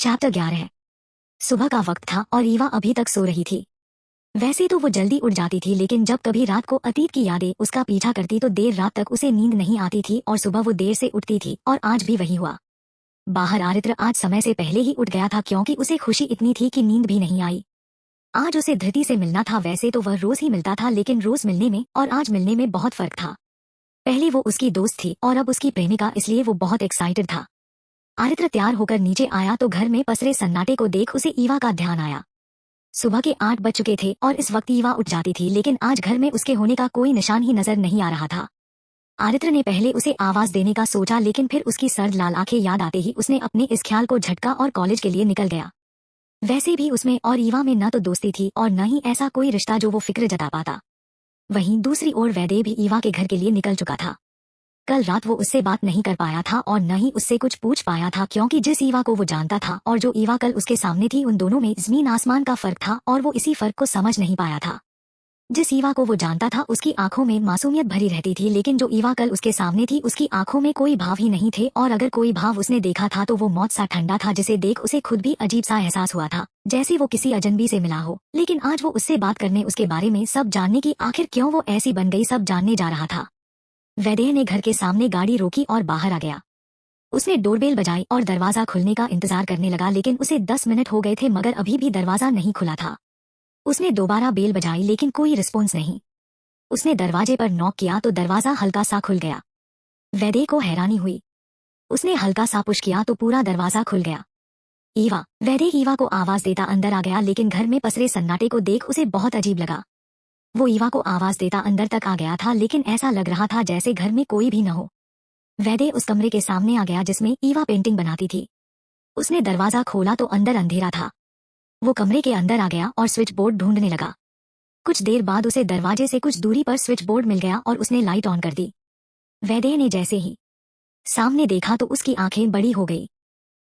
Chapter 11। सुबह का वक्त था और ईवा अभी तक सो रही थी। वैसे तो वो जल्दी उठ जाती थी, लेकिन जब कभी रात को अतीत की यादें उसका पीछा करती तो देर रात तक उसे नींद नहीं आती थी और सुबह वो देर से उठती थी, और आज भी वही हुआ। बाहर आरित्र आज समय से पहले ही उठ गया था, क्योंकि उसे खुशी इतनी थी कि नींद भी नहीं आई। आज उसे धृति से मिलना था। वैसे तो वह रोज ही मिलता था, लेकिन रोज मिलने में और आज मिलने में बहुत फर्क था। पहले वो उसकी दोस्त थी और अब उसकी प्रेमिका, इसलिए वो बहुत एक्साइटेड था। आरित्र तैयार होकर नीचे आया तो घर में पसरे सन्नाटे को देख उसे ईवा का ध्यान आया। सुबह के 8 बज चुके थे और इस वक्त ईवा उठ जाती थी, लेकिन आज घर में उसके होने का कोई निशान ही नजर नहीं आ रहा था। आरित्र ने पहले उसे आवाज देने का सोचा, लेकिन फिर उसकी सर्द लाल आंखें याद आते ही उसने अपने इस ख्याल को झटका और कॉलेज के लिए निकल गया। वैसे भी उसमें और ईवा में न तो दोस्ती थी और न ही ऐसा कोई रिश्ता जो वो फिक्र जता पाता। वहीं दूसरी ओर वैदेह भी ईवा के घर के लिए निकल चुका था। कल रात वो उससे बात नहीं कर पाया था और न ही उससे कुछ पूछ पाया था, क्योंकि जिस ईवा को वो जानता था और जो ईवा कल उसके सामने थी, उन दोनों में जमीन आसमान का फर्क था और वो इसी फर्क को समझ नहीं पाया था। जिस ईवा को वो जानता था उसकी आंखों में मासूमियत भरी रहती थी, लेकिन जो ईवा कल उसके सामने थी उसकी आंखों में कोई भाव ही नहीं थे, और अगर कोई भाव उसने देखा था तो वो मौत सा ठंडा था, जिसे देख उसे खुद भी अजीब सा एहसास हुआ था, जैसे वो किसी अजनबी से मिला हो। लेकिन आज वो उससे बात करने, उसके बारे में सब जानने की आखिर क्यों वो ऐसी बन गई, सब जानने जा रहा था। वैदेह ने घर के सामने गाड़ी रोकी और बाहर आ गया। उसने डोरबेल बजाई और दरवाजा खुलने का इंतजार करने लगा, लेकिन उसे 10 मिनट हो गए थे मगर अभी भी दरवाजा नहीं खुला था। उसने दोबारा बेल बजाई, लेकिन कोई रिस्पॉन्स नहीं। उसने दरवाजे पर नॉक किया तो दरवाजा हल्का सा खुल गया। वैदेह को हैरानी हुई। उसने हल्का सा पुश किया तो पूरा दरवाजा खुल गया। ईवा। वैदेह ईवा को आवाज देता अंदर आ गया, लेकिन घर में पसरे सन्नाटे को देख उसे बहुत अजीब लगा। वो ईवा को आवाज देता अंदर तक आ गया था, लेकिन ऐसा लग रहा था जैसे घर में कोई भी न हो। वैदेह उस कमरे के सामने आ गया जिसमें ईवा पेंटिंग बनाती थी। उसने दरवाजा खोला तो अंदर अंधेरा था। वो कमरे के अंदर आ गया और स्विच बोर्ड ढूंढने लगा। कुछ देर बाद उसे दरवाजे से कुछ दूरी पर स्विच बोर्ड मिल गया और उसने लाइट ऑन कर दी। वैदेह ने जैसे ही सामने देखा तो उसकी आंखें बड़ी हो गई।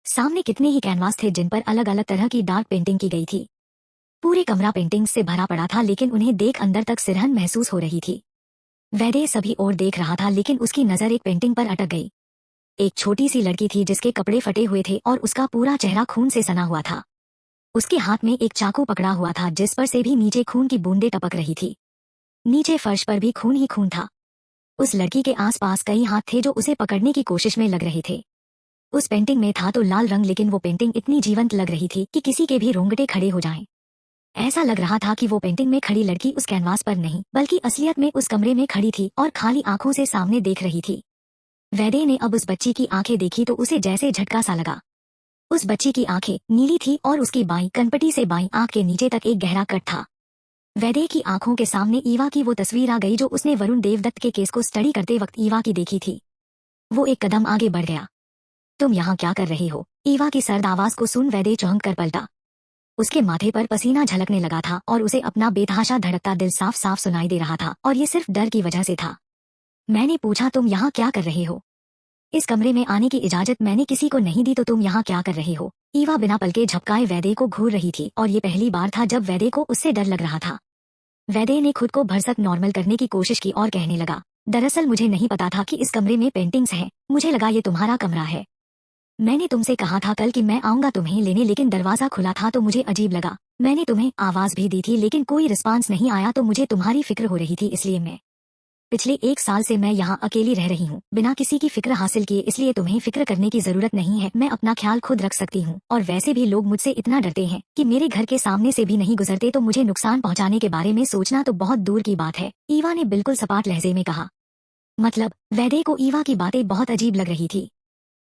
सामने कितने ही कैनवास थे जिन पर अलग अलग तरह की डार्क पेंटिंग की गई थी। पूरे कमरा पेंटिंग से भरा पड़ा था, लेकिन उन्हें देख अंदर तक सिरहन महसूस हो रही थी। वैदेह सभी ओर देख रहा था, लेकिन उसकी नजर एक पेंटिंग पर अटक गई। एक छोटी सी लड़की थी जिसके कपड़े फटे हुए थे और उसका पूरा चेहरा खून से सना हुआ था। उसके हाथ में एक चाकू पकड़ा हुआ था जिस पर से भी नीचे खून की बूंदें टपक रही थी। नीचे फर्श पर भी खून ही खून था। उस लड़की के आसपास कई हाथ थे जो उसे पकड़ने की कोशिश में लग रहे थे। उस पेंटिंग में था तो लाल रंग, लेकिन वो पेंटिंग इतनी जीवंत लग रही थी कि किसी के भी रोंगटे खड़े हो जाएं। ऐसा लग रहा था कि वो पेंटिंग में खड़ी लड़की उस कैनवास पर नहीं, बल्कि असलियत में उस कमरे में खड़ी थी और खाली आंखों से सामने देख रही थी। वैदेह ने अब उस बच्ची की आंखें देखी तो उसे जैसे झटका सा लगा। उस बच्ची की आंखें नीली थी और उसकी बाईं कनपटी से बाईं आंख के नीचे तक एक गहरा कट था। वैदेह की आंखों के सामने ईवा की वो तस्वीर आ गई जो उसने वरुण देवदत्त के केस को स्टडी करते वक्त ईवा की देखी थी। वो एक कदम आगे बढ़ गया। तुम यहाँ क्या कर रही हो? ईवा की सर्द आवाज को सुन वैदेह चौंक कर पलटा। उसके माथे पर पसीना झलकने लगा था और उसे अपना बेतहाशा धड़कता दिल साफ साफ सुनाई दे रहा था, और ये सिर्फ डर की वजह से था। मैंने पूछा तुम यहाँ क्या कर रहे हो? इस कमरे में आने की इजाजत मैंने किसी को नहीं दी, तो तुम यहाँ क्या कर रहे हो? ईवा बिना पलके झपकाए वैदेह को घूर रही थी, और ये पहली बार था जब वैदेह को उससे डर लग रहा था। वैदेह ने खुद को भरसक नॉर्मल करने की कोशिश की और कहने लगा, दरअसल मुझे नहीं पता था कि इस कमरे में पेंटिंग्स हैं। मुझे लगा ये तुम्हारा कमरा है। मैंने तुमसे कहा था कल कि मैं आऊंगा तुम्हें लेने, लेकिन दरवाजा खुला था तो मुझे अजीब लगा। मैंने तुम्हें आवाज भी दी थी, लेकिन कोई रिस्पांस नहीं आया, तो मुझे तुम्हारी फिक्र हो रही थी, इसलिए मैं पिछले 1 साल से मैं यहाँ अकेली रह रही हूँ, बिना किसी की फिक्र हासिल किए, इसलिए तुम्हें फिक्र करने की जरूरत नहीं है। मैं अपना ख्याल खुद रख सकती हूँ, और वैसे भी लोग मुझसे इतना डरते हैं कि मेरे घर के सामने से भी नहीं गुजरते, तो मुझे नुकसान पहुँचाने के बारे में सोचना तो बहुत दूर की बात है। ईवा ने बिल्कुल सपाट लहजे में कहा। मतलब वैदेह को ईवा की बातें बहुत अजीब लग रही थी।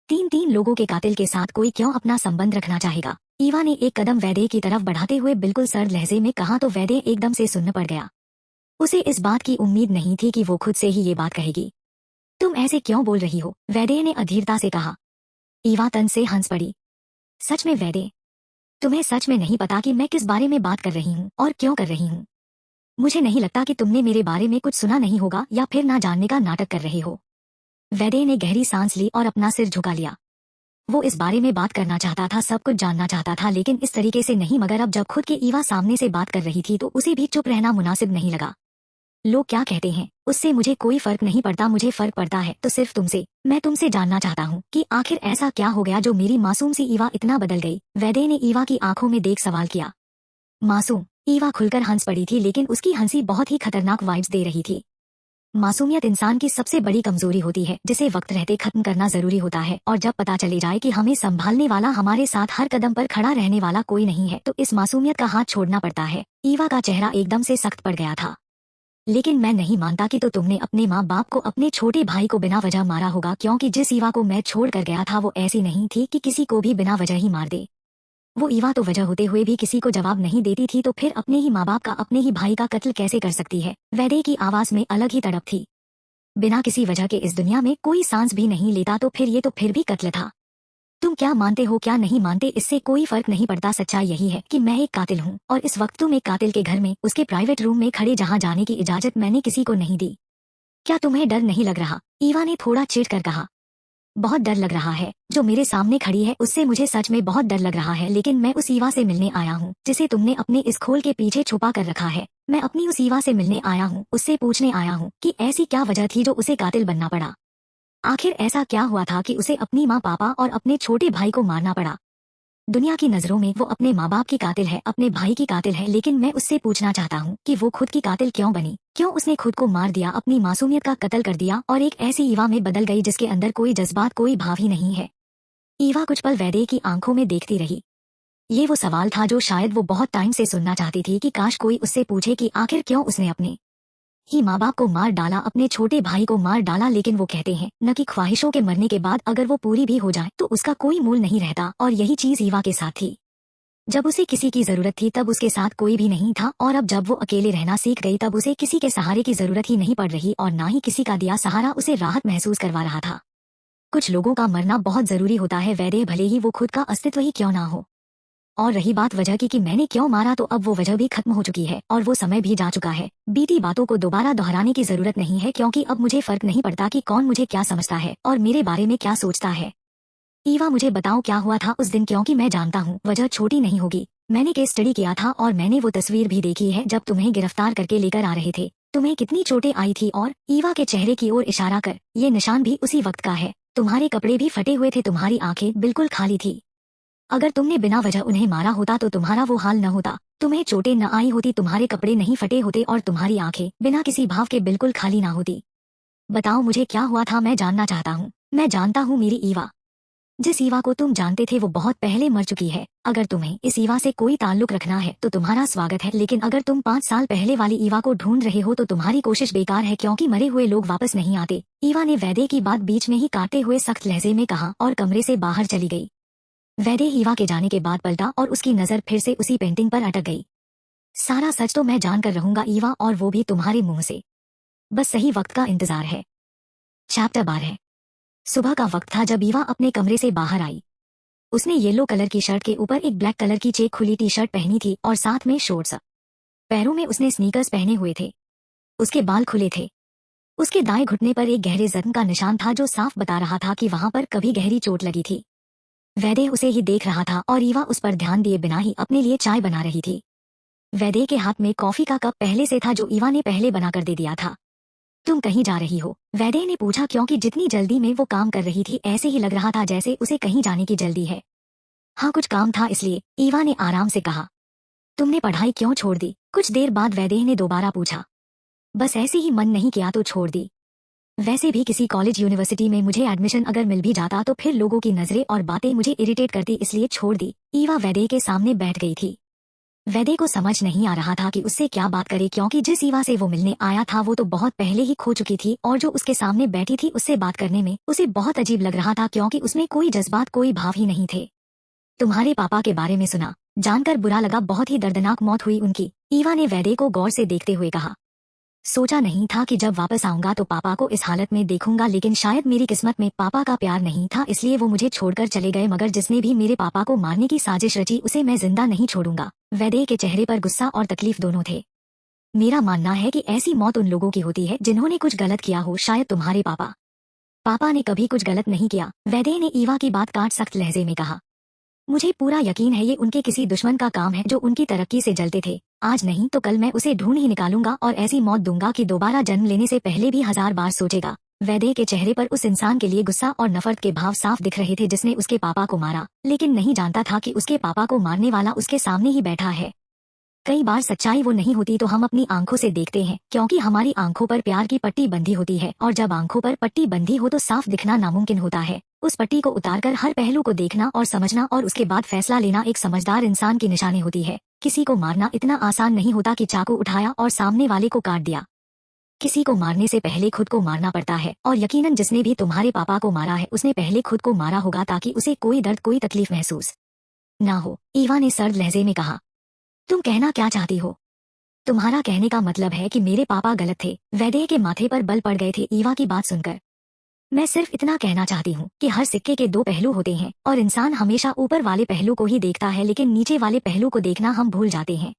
3 लोगों के कातिल के साथ कोई क्यों अपना संबंध रखना चाहेगा? ईवा ने एक कदम वैदेह की तरफ बढ़ाते हुए बिल्कुल सर्द लहजे में कहा तो वैदेह एकदम से सुन्न पड़ गया। उसे इस बात की उम्मीद नहीं थी कि वो खुद से ही ये बात कहेगी। तुम ऐसे क्यों बोल रही हो? वैदेह ने अधीरता से कहा। ईवा तन से हंस पड़ी। सच में वैदेह, तुम्हें सच में नहीं पता कि मैं किस बारे में बात कर रही हूँ और क्यों कर रही हूँ? मुझे नहीं लगता कि तुमने मेरे बारे में कुछ सुना नहीं होगा या फिर ना जानने का नाटक कर रहे हो। वैदेह ने गहरी सांस ली और अपना सिर झुका लिया। वो इस बारे में बात करना चाहता था, सब कुछ जानना चाहता था, लेकिन इस तरीके से नहीं। मगर अब जब खुद के ईवा सामने से बात कर रही थी तो उसे भी चुप रहना मुनासिब नहीं लगा। लोग क्या कहते हैं उससे मुझे कोई फर्क नहीं पड़ता, मुझे फर्क पड़ता है तो सिर्फ तुमसे। मैं तुमसे जानना चाहता हूँ कि आखिर ऐसा क्या हो गया जो मेरी मासूम सी ईवा इतना बदल गई। वैदे ने ईवा की आंखों में देख सवाल किया। मासूम? ईवा खुलकर हंस पड़ी थी, लेकिन उसकी हंसी बहुत ही खतरनाक वाइब्स दे रही थी। मासूमियत इंसान की सबसे बड़ी कमजोरी होती है, जिसे वक्त रहते खत्म करना जरूरी होता है। और जब पता चले जाए कि हमें संभालने वाला, हमारे साथ हर कदम पर खड़ा रहने वाला कोई नहीं है, तो इस मासूमियत का हाथ छोड़ना पड़ता है। ईवा का चेहरा एकदम से सख्त पड़ गया था। लेकिन मैं नहीं मानता कि तो तुमने अपने माँ बाप को, अपने छोटे भाई को बिना वजह मारा होगा, क्योंकि जिस ईवा को मैं छोड़ कर गया था वो ऐसी नहीं थी कि किसी को भी बिना वजह ही मार दे। वो ईवा तो वजह होते हुए भी किसी को जवाब नहीं देती थी, तो फिर अपने ही माँ बाप का, अपने ही भाई का कत्ल कैसे कर सकती है? वैदे की आवाज में अलग ही तड़प थी। बिना किसी वजह के इस दुनिया में कोई सांस भी नहीं लेता, तो फिर ये तो फिर भी कत्ल था। तुम क्या मानते हो क्या नहीं मानते, इससे कोई फर्क नहीं पड़ता। सच्चाई यही है कि मैं एक कातिल हूँ, और इस वक्त तुम एक कातिल के घर में, उसके प्राइवेट रूम में खड़े, जहाँ जाने की इजाजत मैंने किसी को नहीं दी। क्या तुम्हें डर नहीं लग रहा? ईवा ने थोड़ा चिढ़ कर कहा। बहुत डर लग रहा है। जो मेरे सामने खड़ी है उससे मुझे सच में बहुत डर लग रहा है, लेकिन मैं उस ईवा से मिलने आया हूँ जिसे तुमने अपने इस खोल के पीछे छुपा कर रखा है। मैं अपनी उस ईवा से मिलने आया हूँ, उससे पूछने आया हूँ कि ऐसी क्या वजह थी जो उसे कातिल बनना पड़ा। आखिर ऐसा क्या हुआ था कि उसे अपनी माँ, पापा और अपने छोटे भाई को मारना पड़ा? दुनिया की नजरों में वो अपने माँ बाप की कातिल है, अपने भाई की कातिल है, लेकिन मैं उससे पूछना चाहता हूँ कि वो खुद की कातिल क्यों बनी? क्यों उसने खुद को मार दिया, अपनी मासूमियत का कत्ल कर दिया और एक ऐसी ईवा में बदल गई जिसके अंदर कोई जज्बात, कोई भाव ही नहीं है? ईवा कुछ पल वैदे की आंखों में देखती रही। ये वो सवाल था जो शायद वो बहुत टाइम से सुनना चाहती थी, कि काश कोई उससे पूछे कि आखिर क्यों उसने अपने ही माँ बाप को मार डाला, अपने छोटे भाई को मार डाला। लेकिन वो कहते हैं न कि ख्वाहिशों के मरने के बाद अगर वो पूरी भी हो जाए तो उसका कोई मूल नहीं रहता, और यही चीज ईवा के साथ थी। जब उसे किसी की जरूरत थी तब उसके साथ कोई भी नहीं था, और अब जब वो अकेले रहना सीख गई तब उसे किसी के सहारे की जरूरत ही नहीं पड़ रही, और ना ही किसी का दिया सहारा उसे राहत महसूस करवा रहा था। कुछ लोगों का मरना बहुत जरूरी होता है वैदे, भले ही वो खुद का अस्तित्व ही क्यों ना हो। और रही बात वजह की कि मैंने क्यों मारा, तो अब वो वजह भी खत्म हो चुकी है और वो समय भी जा चुका है। बीती बातों को दोबारा दोहराने की जरूरत नहीं है, क्योंकि अब मुझे फर्क नहीं पड़ता कि कौन मुझे क्या समझता है और मेरे बारे में क्या सोचता है। ईवा, मुझे बताओ क्या हुआ था उस दिन, क्योंकि मैं जानता हूँ वजह छोटी नहीं होगी। मैंने केस स्टडी किया था और मैंने वो तस्वीर भी देखी है जब तुम्हें गिरफ्तार करके लेकर आ रहे थे। तुम्हें कितनी चोटें आई थी, और ईवा के चेहरे की ओर इशारा कर, ये निशान भी उसी वक्त का है। तुम्हारे कपड़े भी फटे हुए थे, तुम्हारी आंखें बिल्कुल खाली थी। अगर तुमने बिना वजह उन्हें मारा होता तो तुम्हारा वो हाल न होता। तुम्हें चोटें न आई होती, तुम्हारे कपड़े नहीं फटे होते, और तुम्हारी आंखें बिना किसी भाव के बिल्कुल खाली ना होती। बताओ मुझे क्या हुआ था, मैं जानना चाहता हूँ। मैं जानता हूँ मेरी ईवा। जिस ईवा को तुम जानते थे वो बहुत पहले मर चुकी है। अगर तुम्हें इस ईवा से कोई ताल्लुक रखना है तो तुम्हारा स्वागत है, लेकिन अगर तुम 5 साल पहले वाली ईवा को ढूंढ रहे हो तो तुम्हारी कोशिश बेकार है, क्योंकि मरे हुए लोग वापस नहीं आते। ईवा ने वैदे की बात बीच में ही काटते हुए सख्त लहजे में कहा, और कमरे से बाहर चली गई। वैदे ईवा के जाने के बाद पलटा और उसकी नजर फिर से उसी पेंटिंग पर अटक गई। सारा सच तो मैं जान कर रहूंगा ईवा, और वो भी तुम्हारे मुंह से। बस सही वक्त का इंतजार है। चैप्टर 12। सुबह का वक्त था जब ईवा अपने कमरे से बाहर आई। उसने येलो कलर की शर्ट के ऊपर एक ब्लैक कलर की चेक खुली टी शर्ट पहनी थी और साथ में शॉर्ट्स। पैरों में उसने स्नीकर्स पहने हुए थे। उसके बाल खुले थे। उसके दाएं घुटने पर एक गहरे जख्म का निशान था जो साफ बता रहा था कि वहां पर कभी गहरी चोट लगी थी। वैदे उसे ही देख रहा था और ईवा उस पर ध्यान दिए बिना ही अपने लिए चाय बना रही थी। वैदे के हाथ में कॉफी का कप पहले से था जो ईवा ने पहले बनाकर दे दिया था। तुम कहीं जा रही हो? वैदे ने पूछा, क्योंकि जितनी जल्दी में वो काम कर रही थी ऐसे ही लग रहा था जैसे उसे कहीं जाने की जल्दी है। हाँ, कुछ काम था इसलिए, ईवा ने आराम से कहा। तुमने पढ़ाई क्यों छोड़ दी? कुछ देर बाद वैदे ने दोबारा पूछा। बस ऐसे ही मन नहीं किया तो छोड़ दी। वैसे भी किसी कॉलेज यूनिवर्सिटी में मुझे एडमिशन अगर मिल भी जाता तो फिर लोगों की नजरें और बातें मुझे इरिटेट करती, इसलिए छोड़ दी। ईवा वैदे के सामने बैठ गई थी। वैदे को समझ नहीं आ रहा था कि उससे क्या बात करे, क्योंकि जिस ईवा से वो मिलने आया था वो तो बहुत पहले ही खो चुकी थी, और जो उसके सामने बैठी थी उससे बात करने में उसे बहुत अजीब लग रहा था, क्योंकि उसमें कोई जज्बात, कोई भाव ही नहीं थे। तुम्हारे पापा के बारे में सुना? जानकर बुरा लगा, बहुत ही दर्दनाक मौत हुई उनकी। ईवा ने वैदे को गौर से देखते हुए कहा। सोचा नहीं था कि जब वापस आऊंगा तो पापा को इस हालत में देखूंगा, लेकिन शायद मेरी किस्मत में पापा का प्यार नहीं था, इसलिए वो मुझे छोड़कर चले गए। मगर जिसने भी मेरे पापा को मारने की साजिश रची उसे मैं जिंदा नहीं छोड़ूंगा। वैदे के चेहरे पर गुस्सा और तकलीफ दोनों थे। मेरा मानना है कि ऐसी मौत उन लोगों की होती है जिन्होंने कुछ गलत किया हो, शायद तुम्हारे पापा। पापा ने कभी कुछ गलत नहीं किया, वैदे ने ईवा की बात काट सख्त लहजे में कहा। मुझे पूरा यकीन है ये उनके किसी दुश्मन का काम है जो उनकी तरक्की से जलते थे। आज नहीं तो कल मैं उसे ढूंढ ही निकालूंगा और ऐसी मौत दूंगा कि दोबारा जन्म लेने से पहले भी 1000 बार सोचेगा। वैदेह के चेहरे पर उस इंसान के लिए गुस्सा और नफरत के भाव साफ दिख रहे थे जिसने उसके पापा को मारा, लेकिन नहीं जानता था कि उसके पापा को मारने वाला उसके सामने ही बैठा है। कई बार सच्चाई वो नहीं होती तो हम अपनी आंखों से देखते हैं, क्योंकि हमारी आंखों पर प्यार की पट्टी बंधी होती है, और जब आंखों पर पट्टी बंधी हो तो साफ दिखना नामुमकिन होता है। उस पट्टी को उतारकर हर पहलू को देखना और समझना और उसके बाद फैसला लेना एक समझदार इंसान की निशानी होती है। किसी को मारना इतना आसान नहीं होता कि चाकू उठाया और सामने वाले को काट दिया। किसी को मारने से पहले खुद को मारना पड़ता है, और यकीनन जिसने भी तुम्हारे पापा को मारा है उसने पहले खुद को मारा होगा ताकि उसे कोई दर्द कोई तकलीफ महसूस ना हो। ईवा ने सर्द लहजे में कहा, तुम कहना क्या चाहती हो? तुम्हारा कहने का मतलब है कि मेरे पापा गलत थे। वैदेह के माथे पर बल पड़ गए थे ईवा की बात सुनकर। मैं सिर्फ इतना कहना चाहती हूँ कि हर सिक्के के 2 पहलू होते हैं, और इंसान हमेशा ऊपर वाले पहलू को ही देखता है लेकिन नीचे वाले पहलू को देखना हम भूल जाते हैं।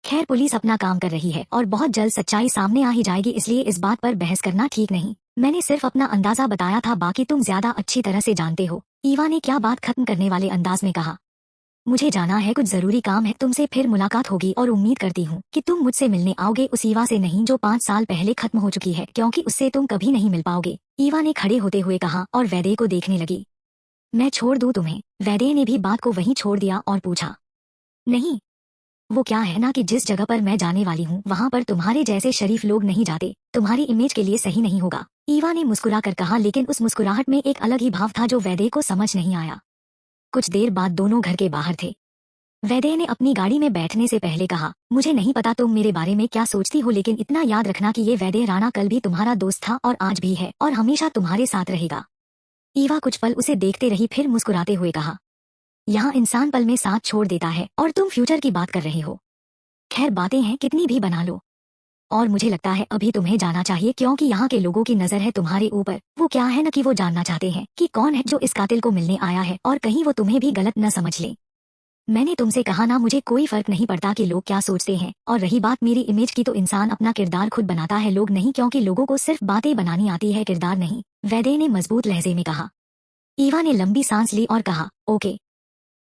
खैर, पुलिस अपना काम कर रही है और बहुत जल्द सच्चाई सामने आ ही जाएगी, इसलिए इस बात पर बहस करना ठीक नहीं। मैंने सिर्फ अपना अंदाजा बताया था, बाकी तुम ज्यादा अच्छी तरह से जानते हो। ईवा ने क्या बात खत्म करने वाले अंदाज में कहा। मुझे जाना है, कुछ जरूरी काम है, तुमसे फिर मुलाकात होगी और उम्मीद करती हूँ कि तुम मुझसे मिलने आओगे, उस ईवा से नहीं जो 5 साल पहले खत्म हो चुकी है, क्योंकि उससे तुम कभी नहीं मिल पाओगे। ईवा ने खड़े होते हुए कहा और वैदेह को देखने लगी। मैं छोड़ दूं तुम्हें? वैदेह ने भी बात को वहीं छोड़ दिया और पूछा। नहीं, वो क्या है ना कि जिस जगह पर मैं जाने वाली हूँ वहाँ पर तुम्हारे जैसे शरीफ लोग नहीं जाते, तुम्हारी इमेज के लिए सही नहीं होगा। ईवा ने मुस्कुरा कर कहा, लेकिन उस मुस्कुराहट में एक अलग ही भाव था जो वैदेह को समझ नहीं आया। कुछ देर बाद दोनों घर के बाहर थे। वैदेह ने अपनी गाड़ी में बैठने से पहले कहा, मुझे नहीं पता तुम मेरे बारे में क्या सोचती हो, लेकिन इतना याद रखना कि ये वैदेह राणा कल भी तुम्हारा दोस्त था और आज भी है और हमेशा तुम्हारे साथ रहेगा। ईवा कुछ पल उसे देखते रही, फिर मुस्कुराते हुए कहा, यहाँ इंसान पल में साथ छोड़ देता है और तुम फ्यूचर की बात कर रहे हो। खैर, बातें हैं कितनी भी बना लो, और मुझे लगता है अभी तुम्हें जाना चाहिए, क्योंकि यहाँ के लोगों की नजर है तुम्हारे ऊपर। वो क्या है न कि वो जानना चाहते हैं कि कौन है जो इस कातिल को मिलने आया है, और कहीं वो तुम्हें भी गलत न समझ ले। मैंने तुमसे कहा ना, मुझे कोई फर्क नहीं पड़ता कि लोग क्या सोचते हैं, और रही बात मेरी इमेज की तो इंसान अपना किरदार खुद बनाता है, लोग नहीं, क्योंकि लोगों को सिर्फ बातें बनानी आती है, किरदार नहीं। वैदेह ने मजबूत लहजे में कहा। ईवा ने लंबी सांस ली और कहा, ओके,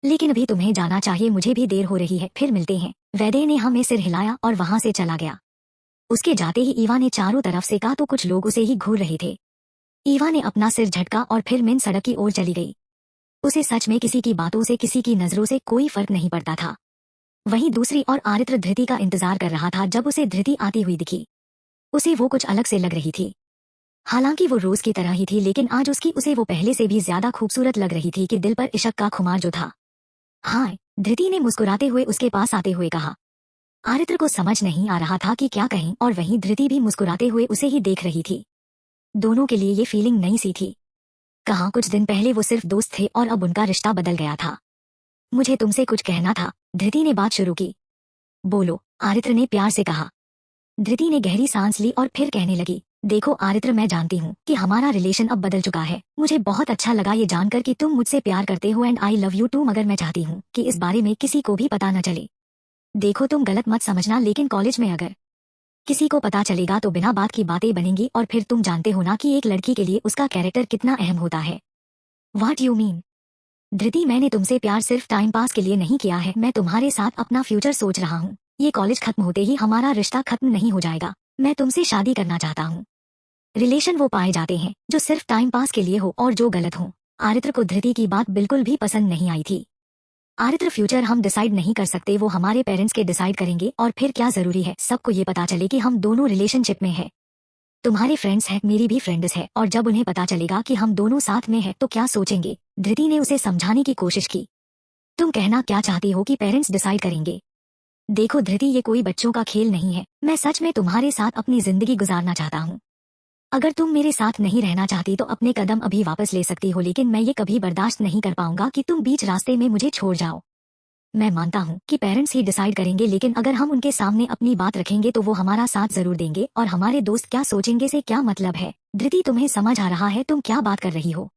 लेकिन अभी तुम्हें जाना चाहिए, मुझे भी देर हो रही है, फिर मिलते हैं। वैदेह ने हाँ में सिर हिलाया और वहां से चला गया। उसके जाते ही ईवा ने चारों तरफ से कहा तो कुछ लोग उसे ही घूर रहे थे। ईवा ने अपना सिर झटका और फिर मेन सड़क की ओर चली गई। उसे सच में किसी की बातों से, किसी की नजरों से कोई फर्क नहीं पड़ता था। वहीं दूसरी ओर आरित्र धृति का इंतजार कर रहा था। जब उसे धृति आती हुई दिखी, उसे वो कुछ अलग से लग रही थी। हालांकि वो रोज की तरह ही थी, लेकिन आज उसे वो पहले से भी ज्यादा खूबसूरत लग रही थी कि दिल पर इश्क का खुमार जो था। हाँ, धृति ने मुस्कुराते हुए उसके पास आते हुए कहा। आरित्र को समझ नहीं आ रहा था कि क्या कहें, और वहीं धृति भी मुस्कुराते हुए उसे ही देख रही थी। दोनों के लिए ये फीलिंग नई सी थी। कहाँ कुछ दिन पहले वो सिर्फ दोस्त थे और अब उनका रिश्ता बदल गया था। मुझे तुमसे कुछ कहना था, धृति ने बात शुरू की। बोलो, आरित्र ने प्यार से कहा। धृति ने गहरी सांस ली और फिर कहने लगी, देखो आरित्र, मैं जानती हूँ कि हमारा रिलेशन अब बदल चुका है। मुझे बहुत अच्छा लगा ये जानकर कि तुम मुझसे प्यार करते हो, and I love you too, मगर मैं चाहती हूँ कि इस बारे में किसी को भी पता न चले। देखो, तुम गलत मत समझना, लेकिन कॉलेज में अगर किसी को पता चलेगा तो बिना बात की बातें बनेंगी, और फिर तुम जानते हो ना कि एक लड़की के लिए उसका कैरेक्टर कितना अहम होता है। What you mean? धृति, मैंने तुमसे प्यार सिर्फ टाइम पास के लिए नहीं किया है, मैं तुम्हारे साथ अपना फ्यूचर सोच रहा हूँ। ये कॉलेज खत्म होते ही हमारा रिश्ता खत्म नहीं हो जाएगा। मैं तुमसे शादी करना चाहता हूँ। रिलेशन वो पाए जाते हैं जो सिर्फ टाइम पास के लिए हो और जो गलत हो। आरित्र को धृति की बात बिल्कुल भी पसंद नहीं आई थी। आरित्र, फ्यूचर हम डिसाइड नहीं कर सकते, वो हमारे पेरेंट्स के डिसाइड करेंगे, और फिर क्या जरूरी है सबको ये पता चले कि हम दोनों रिलेशनशिप में है। तुम्हारे फ्रेंड्स हैं, मेरी भी फ्रेंड्स है, और जब उन्हें पता चलेगा कि हम दोनों साथ में हैं तो क्या सोचेंगे? धृति ने उसे समझाने की कोशिश की। तुम कहना क्या चाहती हो कि पेरेंट्स डिसाइड करेंगे? देखो धृति, ये कोई बच्चों का खेल नहीं है। मैं सच में तुम्हारे साथ अपनी जिंदगी गुजारना चाहता हूँ। अगर तुम मेरे साथ नहीं रहना चाहती तो अपने कदम अभी वापस ले सकती हो, लेकिन मैं ये कभी बर्दाश्त नहीं कर पाऊंगा कि तुम बीच रास्ते में मुझे छोड़ जाओ। मैं मानता हूँ कि पेरेंट्स ही डिसाइड करेंगे, लेकिन अगर हम उनके सामने अपनी बात रखेंगे तो वो हमारा साथ जरूर देंगे, और हमारे दोस्त क्या सोचेंगे से क्या मतलब है? धृति, तुम्हें समझ आ रहा है तुम क्या बात कर रही हो?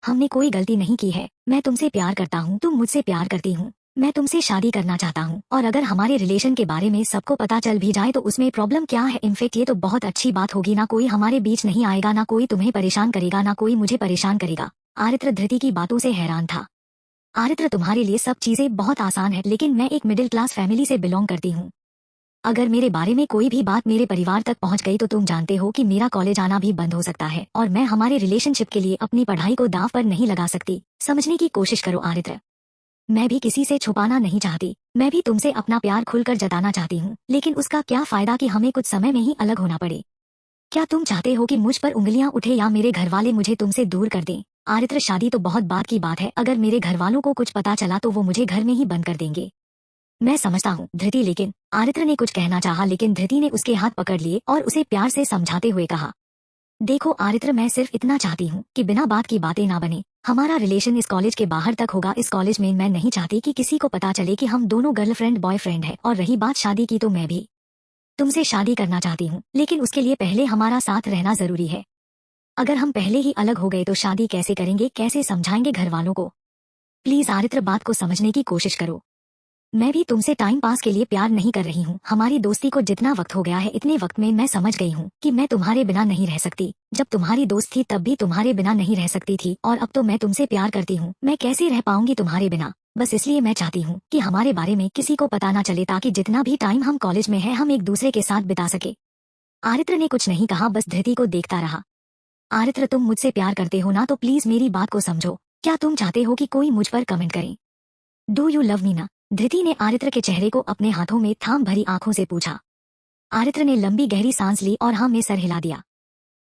हमने कोई गलती नहीं की है। मैं तुमसे प्यार करता हूँ, तुम मुझसे प्यार करती हूँ। मैं तुमसे शादी करना चाहता हूँ, और अगर हमारे रिलेशन के बारे में सबको पता चल भी जाए तो उसमें प्रॉब्लम क्या है? इनफेक्ट ये तो बहुत अच्छी बात होगी, ना कोई हमारे बीच नहीं आएगा, ना कोई तुम्हें परेशान करेगा, ना कोई मुझे परेशान करेगा। आरित्र धृति की बातों से हैरान था। आरित्र, तुम्हारे लिए सब चीजें बहुत आसान है, लेकिन मैं एक मिडिल क्लास फैमिली से बिलोंग करती हूँ। अगर मेरे बारे में कोई भी बात मेरे परिवार तक पहुंच गई तो तुम जानते हो कि मेरा कॉलेज आना भी बंद हो सकता है, और मैं हमारे रिलेशनशिप के लिए अपनी पढ़ाई को दांव पर नहीं लगा सकती। समझने की कोशिश करो आरित्र, मैं भी किसी से छुपाना नहीं चाहती। मैं भी तुमसे अपना प्यार खुलकर जताना चाहती हूँ, लेकिन उसका क्या फायदा कि हमें कुछ समय में ही अलग होना पड़े। क्या तुम चाहते हो कि मुझ पर उंगलियां उठे या मेरे घर वाले मुझे तुमसे दूर कर दें? आरित्र, शादी तो बहुत बात की बात है। अगर मेरे घर वालों को कुछ पता चला तो वो मुझे घर में ही बंद कर देंगे। मैं समझता हूँ धृति, लेकिन आरित्र ने कुछ कहना चाहा, लेकिन धृति ने उसके हाथ पकड़ लिए और उसे प्यार से समझाते हुए कहा, देखो आरित्र, मैं सिर्फ इतना चाहती हूँ कि बिना बात की बातें ना बने। हमारा रिलेशन इस कॉलेज के बाहर तक होगा। इस कॉलेज में मैं नहीं चाहती कि किसी को पता चले कि हम दोनों गर्लफ्रेंड बॉयफ्रेंड है। और रही बात शादी की, तो मैं भी तुमसे शादी करना चाहती हूँ, लेकिन उसके लिए पहले हमारा साथ रहना जरूरी है। अगर हम पहले ही अलग हो गए तो शादी कैसे करेंगे, कैसे समझाएंगे घर वालों को? प्लीज आरित्र, बात को समझने की कोशिश करो। मैं भी तुमसे टाइम पास के लिए प्यार नहीं कर रही हूँ। हमारी दोस्ती को जितना वक्त हो गया है, इतने वक्त में मैं समझ गई हूँ कि मैं तुम्हारे बिना नहीं रह सकती। जब तुम्हारी दोस्त थी तब भी तुम्हारे बिना नहीं रह सकती थी, और अब तो मैं तुमसे प्यार करती हूँ। मैं कैसे रह पाऊंगी तुम्हारे बिना? बस इसलिए मैं चाहती हूँ कि हमारे बारे में किसी को पता ना चले, ताकि जितना भी टाइम हम कॉलेज में है हम एक दूसरे के साथ बिता सके। आरित्र ने कुछ नहीं कहा, बस धृति को देखता रहा। आरित्र, तुम मुझसे प्यार करते हो ना, तो प्लीज मेरी बात को समझो। क्या तुम चाहते हो कि कोई मुझ पर कमेंट करे? डू यू लव मी ना? धृति ने आरित्र के चेहरे को अपने हाथों में थाम भरी आंखों से पूछा। आरित्र ने लंबी गहरी सांस ली और हाँ में सर हिला दिया।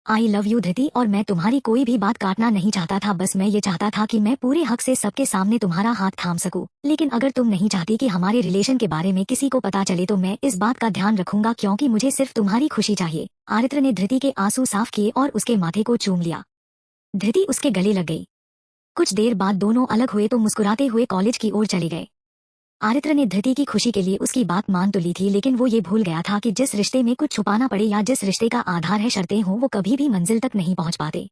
आई लव यू धृति, और मैं तुम्हारी कोई भी बात काटना नहीं चाहता था। बस मैं ये चाहता था कि मैं पूरे हक से सबके सामने तुम्हारा हाथ थाम सकूं। लेकिन अगर तुम नहीं चाहती कि हमारे रिलेशन के बारे में किसी को पता चले तो मैं इस बात का ध्यान रखूंगा, क्योंकि मुझे सिर्फ तुम्हारी खुशी चाहिए। आरित्र ने धृति के आंसू साफ किए और उसके माथे को चूम लिया। धृति उसके गले लग गई। कुछ देर बाद दोनों अलग हुए तो मुस्कुराते हुए कॉलेज की ओर चले गए। आरित्र ने धृति की खुशी के लिए उसकी बात मान तो ली थी, लेकिन वो ये भूल गया था कि जिस रिश्ते में कुछ छुपाना पड़े या जिस रिश्ते का आधार है शर्तें हों, वो कभी भी मंजिल तक नहीं पहुंच पाते।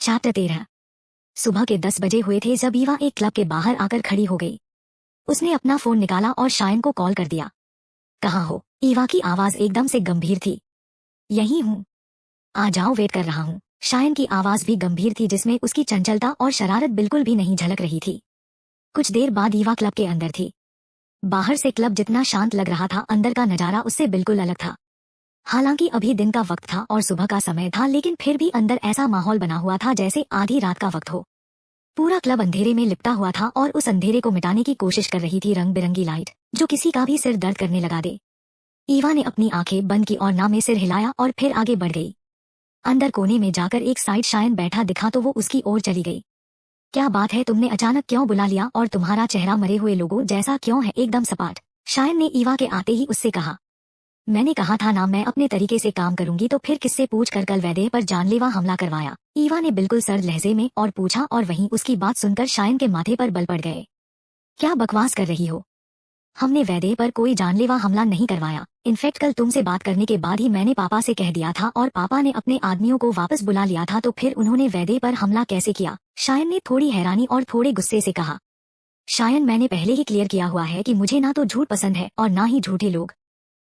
चैप्टर 13। सुबह के 10 बजे हुए थे जब ईवा एक क्लब के बाहर आकर खड़ी हो गई। उसने अपना फोन निकाला और शायन को कॉल कर दिया। कहाँ हो? ईवा की आवाज एकदम से गंभीर थी। यहीं हूँ, आ जाओ, वेट कर रहा हूँ। शायन की आवाज भी गंभीर थी, जिसमें उसकी चंचलता और शरारत बिल्कुल भी नहीं झलक रही थी। कुछ देर बाद ईवा क्लब के अंदर थी। बाहर से क्लब जितना शांत लग रहा था, अंदर का नजारा उससे बिल्कुल अलग था। हालांकि अभी दिन का वक्त था और सुबह का समय था, लेकिन फिर भी अंदर ऐसा माहौल बना हुआ था जैसे आधी रात का वक्त हो। पूरा क्लब अंधेरे में लिपटा हुआ था और उस अंधेरे को मिटाने की कोशिश कर रही थी रंग बिरंगी लाइट, जो किसी का भी सिर दर्द करने लगा दे। ईवा ने अपनी आंखें बंद की और ना में सिर हिलाया और फिर आगे बढ़ गई। अंदर कोने में जाकर एक साइड शायन बैठा दिखा तो वो उसकी ओर चली गई। क्या बात है, तुमने अचानक क्यों बुला लिया, और तुम्हारा चेहरा मरे हुए लोगों जैसा क्यों है, एकदम सपाट? शायन ने ईवा के आते ही उससे कहा। मैंने कहा था ना, मैं अपने तरीके से काम करूंगी, तो फिर किससे पूछ कर कल वैदेह पर जानलेवा हमला करवाया? ईवा ने बिल्कुल सर्द लहजे में और पूछा, और वहीं उसकी बात सुनकर शायन के माथे पर बल पड़ गए। क्या बकवास कर रही हो? हमने वैदेह पर कोई जानलेवा हमला नहीं करवाया। इनफैक्ट कल तुमसे बात करने के बाद ही मैंने पापा से कह दिया था, और पापा ने अपने आदमियों को वापस बुला लिया था, तो फिर उन्होंने वैदेह पर हमला कैसे किया? शायन ने थोड़ी हैरानी और थोड़े गुस्से से कहा। शायन, मैंने पहले ही क्लियर किया हुआ है कि मुझे ना तो झूठ पसंद है और ना ही झूठे लोग।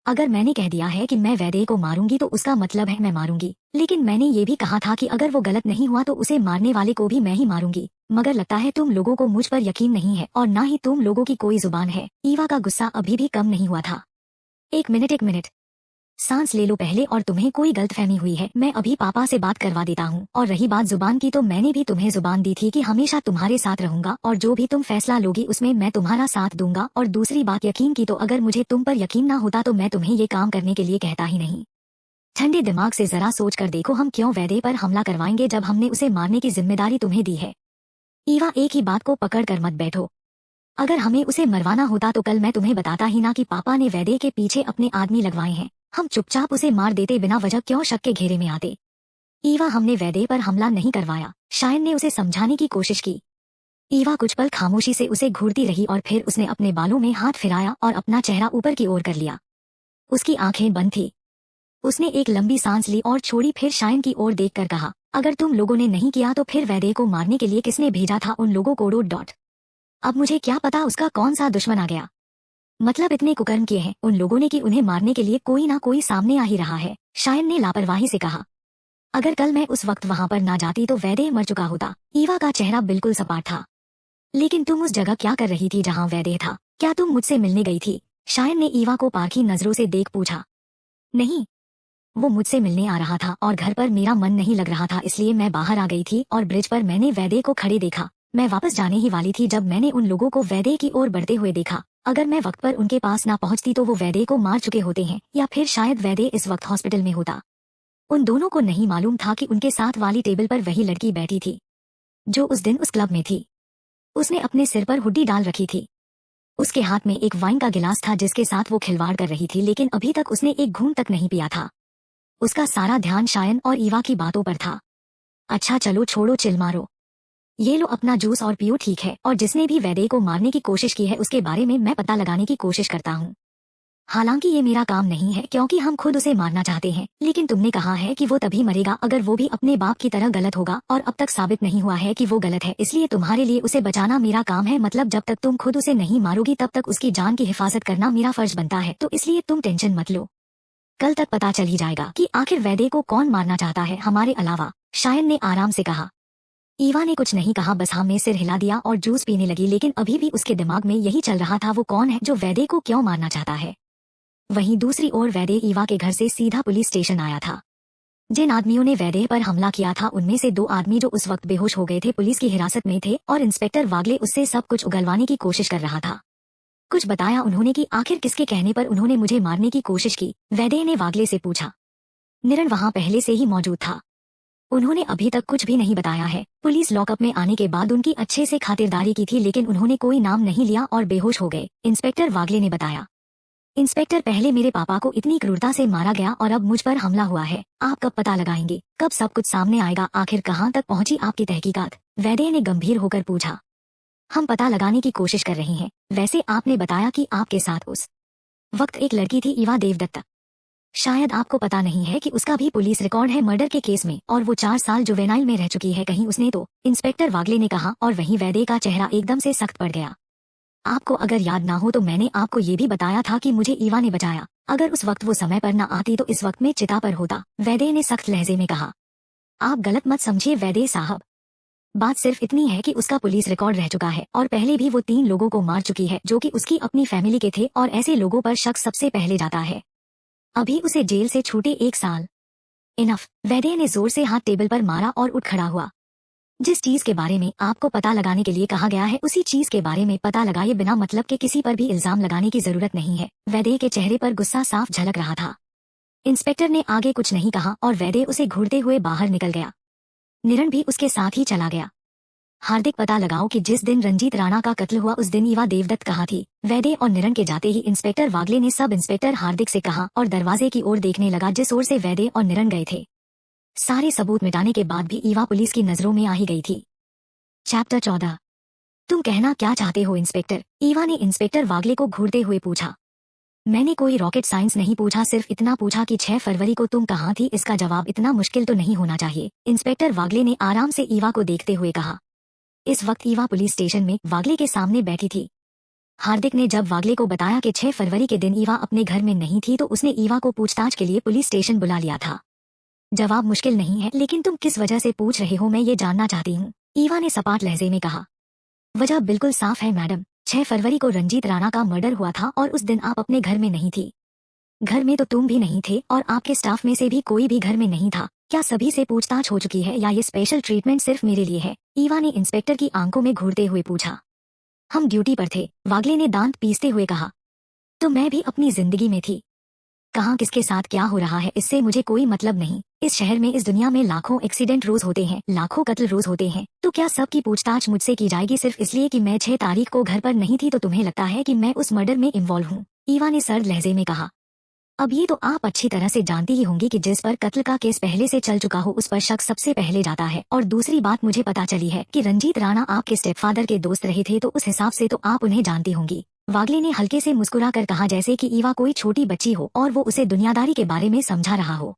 अगर मैंने कह दिया है कि मैं वैदेह को मारूंगी तो उसका मतलब है मैं मारूंगी, लेकिन मैंने ये भी कहा था कि अगर वो गलत नहीं हुआ तो उसे मारने वाले को भी मैं ही मारूंगी। मगर लगता है तुम लोगों को मुझ पर यकीन नहीं है, और ना ही तुम लोगों की कोई जुबान है। ईवा का गुस्सा अभी भी कम नहीं हुआ था। एक मिनट, सांस ले लो पहले, और तुम्हें कोई गलतफहमी हुई है। मैं अभी पापा से बात करवा देता हूँ। और रही बात जुबान की, तो मैंने भी तुम्हें जुबान दी थी कि हमेशा तुम्हारे साथ रहूंगा, और जो भी तुम फैसला लोगी उसमें मैं तुम्हारा साथ दूंगा। और दूसरी बात यकीन की, तो अगर मुझे तुम पर यकीन ना होता तो मैं तुम्हें ये काम करने के लिए कहता ही नहीं। ठंडे दिमाग से जरा सोच कर देखो, हम क्यों वैदेह पर हमला करवाएंगे जब हमने उसे मारने की जिम्मेदारी तुम्हें दी है? ईवा, एक ही बात को पकड़ कर मत बैठो। अगर हमें उसे मरवाना होता तो कल मैं तुम्हें बताता ही ना कि पापा ने वैदेह के पीछे अपने आदमी लगवाए हैं। हम चुपचाप उसे मार देते, बिना वजह क्यों शक के घेरे में आते? ईवा, हमने वैदेह पर हमला नहीं करवाया। शायन ने उसे समझाने की कोशिश की। ईवा कुछ पल खामोशी से उसे घूरती रही, और फिर उसने अपने बालों में हाथ फिराया और अपना चेहरा ऊपर की ओर कर लिया। उसकी आंखें बंद थी। उसने एक लंबी सांस ली और छोड़ी, फिर शायन की ओर देखकर कहा, अगर तुम लोगों ने नहीं किया तो फिर वैदेह को मारने के लिए किसने भेजा था उन लोगों को? डॉट। अब मुझे क्या पता उसका कौन सा दुश्मन आ गया। मतलब इतने कुकर्म किए हैं उन लोगों ने कि उन्हें मारने के लिए कोई ना कोई सामने आ ही रहा है। शायन ने लापरवाही से कहा। अगर कल मैं उस वक्त वहां पर ना जाती तो वैदेह मर चुका होता। ईवा का चेहरा बिल्कुल सपाट था। लेकिन तुम उस जगह क्या कर रही थी जहाँ वैदेह था? क्या तुम मुझसे मिलने गई थी? शायन ने ईवा को पारखी नजरों से देख पूछा। नहीं, वो मुझसे मिलने आ रहा था और घर पर मेरा मन नहीं लग रहा था, इसलिए मैं बाहर आ गई थी और ब्रिज पर मैंने वैदेह को खड़े देखा। मैं वापस जाने ही वाली थी जब मैंने उन लोगों को वैदेह की ओर बढ़ते हुए देखा। अगर मैं वक्त पर उनके पास ना पहुंचती तो वो वैदेह को मार चुके होते हैं, या फिर शायद वैदेह इस वक्त हॉस्पिटल में होता। उन दोनों को नहीं मालूम था कि उनके साथ वाली टेबल पर वही लड़की बैठी थी जो उस दिन उस क्लब में थी। उसने अपने सिर पर हुड्डी डाल रखी थी। उसके हाथ में एक वाइन का गिलास था जिसके साथ वो खिलवाड़ कर रही थी, लेकिन अभी तक उसने एक घूंट तक नहीं पिया था। उसका सारा ध्यान शायन और ईवा की बातों पर था। अच्छा चलो छोड़ो, चिल मारो, ये लो अपना जूस और पियो, ठीक है? और जिसने भी वैदेह को मारने की कोशिश की है उसके बारे में मैं पता लगाने की कोशिश करता हूँ। हालांकि ये मेरा काम नहीं है क्योंकि हम खुद उसे मारना चाहते हैं, लेकिन तुमने कहा है कि वो तभी मरेगा अगर वो भी अपने बाप की तरह गलत होगा, और अब तक साबित नहीं हुआ है कि वो गलत है, इसलिए तुम्हारे लिए उसे बचाना मेरा काम है। मतलब जब तक तुम खुद उसे नहीं मारोगी तब तक उसकी जान की हिफाजत करना मेरा फर्ज बनता है, तो इसलिए तुम टेंशन मत लो। कल तक पता चल ही जाएगा कि आखिर वैदेह को कौन मारना चाहता है हमारे अलावा, शायन ने आराम से कहा। ईवा ने कुछ नहीं कहा, बस हाँ में सिर हिला दिया और जूस पीने लगी, लेकिन अभी भी उसके दिमाग में यही चल रहा था, वो कौन है जो वैदेह को क्यों मारना चाहता है। वहीं दूसरी ओर वैदेह ईवा के घर से सीधा पुलिस स्टेशन आया था। जिन आदमियों ने वैदेह पर हमला किया था उनमें से 2 आदमी जो उस वक्त बेहोश हो गए थे पुलिस की हिरासत में थे, और इंस्पेक्टर वागले उससे सब कुछ उगलवाने की कोशिश कर रहा था। कुछ बताया उन्होंने कि आखिर किसके कहने पर उन्होंने मुझे मारने की कोशिश की? वैदेह ने वागले से पूछा। निरण वहाँ पहले से ही मौजूद था। उन्होंने अभी तक कुछ भी नहीं बताया है। पुलिस लॉकअप में आने के बाद उनकी अच्छे से खातिरदारी की थी, लेकिन उन्होंने कोई नाम नहीं लिया और बेहोश हो गए, इंस्पेक्टर वागले ने बताया। इंस्पेक्टर, पहले मेरे पापा को इतनी क्रूरता से मारा गया और अब मुझ पर हमला हुआ है। आप कब पता लगाएंगे? कब सब कुछ सामने आएगा? आखिर कहाँ तक पहुंची आपकी तहकीकात? वैदेह ने गंभीर होकर पूछा। हम पता लगाने की कोशिश कर रहे हैं। वैसे आपने बताया कि आपके साथ उस वक्त एक लड़की थी, ईवा देवदत्त। शायद आपको पता नहीं है कि उसका भी पुलिस रिकॉर्ड है मर्डर के केस में, और वो 4 साल जुवेनाइल में रह चुकी है। कहीं उसने तो, इंस्पेक्टर वागले ने कहा, और वहीं वैदेह का चेहरा एकदम से सख्त पड़ गया। आपको अगर याद ना हो तो मैंने आपको ये भी बताया था कि मुझे ईवा ने बचाया। अगर उस वक्त वो समय पर न आती तो इस वक्त में चिता पर होता, वैदेह ने सख्त लहजे में कहा। आप गलत मत समझिए वैदेह साहब, बात सिर्फ इतनी है कि उसका पुलिस रिकॉर्ड रह चुका है, और पहले भी वो 3 लोगों को मार चुकी है जो कि उसकी अपनी फैमिली के थे, और ऐसे लोगों पर शक सबसे पहले जाता है। अभी उसे जेल से छूटे 1 साल। इनफ, वैदेह ने जोर से हाथ टेबल पर मारा और उठ खड़ा हुआ। जिस चीज के बारे में आपको पता लगाने के लिए कहा गया है उसी चीज के बारे में पता लगाए, बिना मतलब के किसी पर भी इल्जाम लगाने की जरूरत नहीं है। वैदेह के चेहरे पर गुस्सा साफ झलक रहा था। इंस्पेक्टर ने आगे कुछ नहीं कहा और वैदेह उसे घूरते हुए बाहर निकल गया। निरण भी उसके साथ ही चला गया। हार्दिक, पता लगाओ कि जिस दिन रंजीत राणा का कत्ल हुआ उस दिन ईवा देवदत्त कहाँ थी? वैदेह और निरण के जाते ही इंस्पेक्टर वागले ने सब इंस्पेक्टर हार्दिक से कहा और दरवाजे की ओर देखने लगा जिस ओर से वैदेह और निरण गए थे। सारे सबूत मिटाने के बाद भी ईवा पुलिस की नजरों में आ ही गई थी। चैप्टर 14। तुम कहना क्या चाहते हो इंस्पेक्टर? ईवा ने इंस्पेक्टर वागले को घूरते हुए पूछा। मैंने कोई रॉकेट साइंस नहीं पूछा, सिर्फ इतना पूछा कि 6 फरवरी को तुम कहाँ थी। इसका जवाब इतना मुश्किल तो नहीं होना चाहिए, इंस्पेक्टर वागले ने आराम से ईवा को देखते हुए कहा। इस वक्त ईवा पुलिस स्टेशन में वागले के सामने बैठी थी। हार्दिक ने जब वागले को बताया कि 6 फरवरी के दिन ईवा अपने घर में नहीं थी तो उसने ईवा को पूछताछ के लिए पुलिस स्टेशन बुला लिया था। जवाब मुश्किल नहीं है, लेकिन तुम किस वजह से पूछ रहे हो मैं ये जानना चाहती हूँ, ईवा ने सपाट लहजे में कहा। वजह बिल्कुल साफ है मैडम, 6 फरवरी को रंजीत राणा का मर्डर हुआ था और उस दिन आप अपने घर में नहीं थी। घर में तो तुम भी नहीं थे और आपके स्टाफ में से भी कोई भी घर में नहीं था। क्या सभी से पूछताछ हो चुकी है या ये स्पेशल ट्रीटमेंट सिर्फ मेरे लिए है? ईवा ने इंस्पेक्टर की आंखों में घूरते हुए पूछा। हम ड्यूटी पर थे, वागले ने दांत पीसते हुए कहा। तो मैं भी अपनी जिंदगी में थी। कहाँ किसके साथ क्या हो रहा है इससे मुझे कोई मतलब नहीं। इस शहर में, इस दुनिया में लाखों एक्सीडेंट रोज होते हैं, लाखों कत्ल रोज होते हैं, तो क्या सबकी पूछताछ मुझसे की जाएगी सिर्फ इसलिए कि मैं 6 तारीख को घर पर नहीं थी? तो तुम्हें लगता है कि मैं उस मर्डर में इन्वॉल्व हूँ? ईवा ने सर्द लहजे में कहा। अब ये तो आप अच्छी तरह से जानती ही होंगी कि जिस पर कत्ल का केस पहले से चल चुका हो उस पर शक सबसे पहले जाता है। और दूसरी बात मुझे पता चली है कि रंजीत राणा आपके स्टेपफादर के दोस्त रहे थे, तो उस हिसाब से तो आप उन्हें जानती होंगी। वागले ने हल्के से मुस्कुरा कर कहा, जैसे कि ईवा कोई छोटी बच्ची हो और वो उसे दुनियादारी के बारे में समझा रहा हो।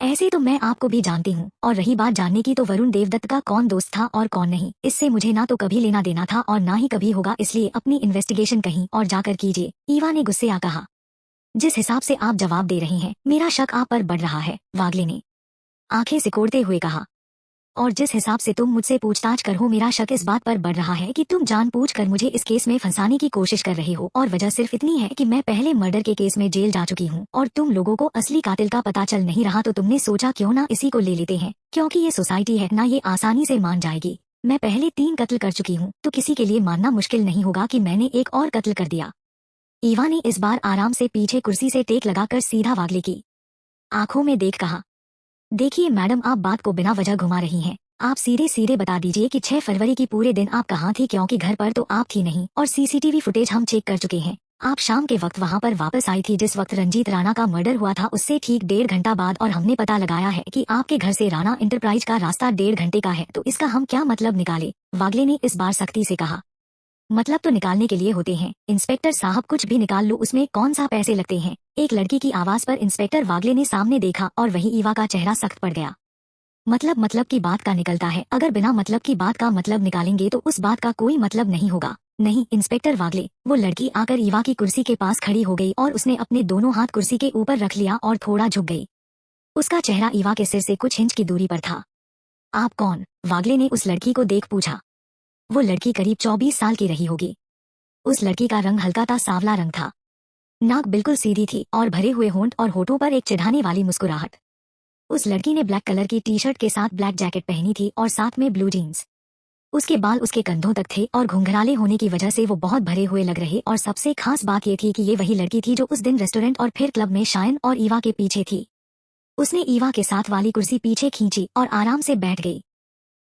ऐसे तो मैं आपको भी जानती हूँ, और रही बात जानने की तो वरुण देवदत्त का कौन दोस्त था और कौन नहीं, इससे मुझे ना तो कभी लेना देना था और ना ही कभी होगा, इसलिए अपनी इन्वेस्टिगेशन कहीं और जाकर कीजिए, ईवा ने गुस्से आ कहा। जिस हिसाब से आप जवाब दे रही हैं, मेरा शक आप पर बढ़ रहा है, वागले ने आंखें सिकोड़ते हुए कहा। और जिस हिसाब से तुम मुझसे पूछताछ कर हो, मेरा शक इस बात पर बढ़ रहा है कि तुम जानबूझकर मुझे इस केस में फंसाने की कोशिश कर रहे हो, और वजह सिर्फ इतनी है कि मैं पहले मर्डर के केस में जेल जा चुकी हूँ और तुम लोगों को असली कातिल का पता चल नहीं रहा, तो तुमने सोचा क्यों ना इसी को ले लेते हैं, क्योंकि ये सोसाइटी है ना, ये आसानी से मान जाएगी। मैं पहले 3 कत्ल कर चुकी हूँ, तो किसी के लिए मानना मुश्किल नहीं होगा कि मैंने एक और कत्ल कर दिया। ईवा ने इस बार आराम से पीछे कुर्सी से टेक लगाकर सीधा वागले की आंखों में देख कहा, देखिए मैडम, आप बात को बिना वजह घुमा रही हैं। आप सीधे सीधे बता दीजिए कि 6 फरवरी की पूरे दिन आप कहाँ थी, क्योंकि घर पर तो आप थी नहीं और सीसीटीवी फुटेज हम चेक कर चुके हैं। आप शाम के वक्त वहाँ पर वापस आई थी जिस वक्त रंजीत राणा का मर्डर हुआ था, उससे ठीक 1.5 घंटा बाद, और हमने पता लगाया है कि आपके घर से राणा इंटरप्राइज का रास्ता 1.5 घंटे का है, तो इसका हम क्या मतलब निकाले? वागले ने इस बार सख्ती से कहा। मतलब तो निकालने के लिए होते हैं इंस्पेक्टर साहब, कुछ भी निकाल लो, उसमें कौन सा पैसे लगते हैं? एक लड़की की आवाज पर इंस्पेक्टर वागले ने सामने देखा और वही ईवा का चेहरा सख्त पड़ गया। मतलब की बात का निकलता है, अगर बिना मतलब की बात का मतलब निकालेंगे तो उस बात का कोई मतलब नहीं होगा। नहीं इंस्पेक्टर वागले, वो लड़की आकर ईवा की कुर्सी के पास खड़ी हो गई और उसने अपने दोनों हाथ कुर्सी के ऊपर रख लिया और थोड़ा झुक गई। उसका चेहरा ईवा के सिर से कुछ इंच की दूरी पर था। आप कौन? वागले ने उस लड़की को देख पूछा। वो लड़की करीब 24 साल की रही होगी। उस लड़की का रंग हल्का सा सांवला रंग था, नाक बिल्कुल सीधी थी और भरे हुए होंठ और होठों पर एक चिढ़ाने वाली मुस्कुराहट। उस लड़की ने ब्लैक कलर की टी शर्ट के साथ ब्लैक जैकेट पहनी थी और साथ में ब्लू जीन्स। उसके बाल उसके कंधों तक थे और घुंघराले होने की वजह से वो बहुत भरे हुए लग रहे, और सबसे खास बात ये थी कि ये वही लड़की थी जो उस दिन रेस्टोरेंट और फिर क्लब में शायन और ईवा के पीछे थी। उसने ईवा के साथ वाली कुर्सी पीछे खींची और आराम से बैठ गई।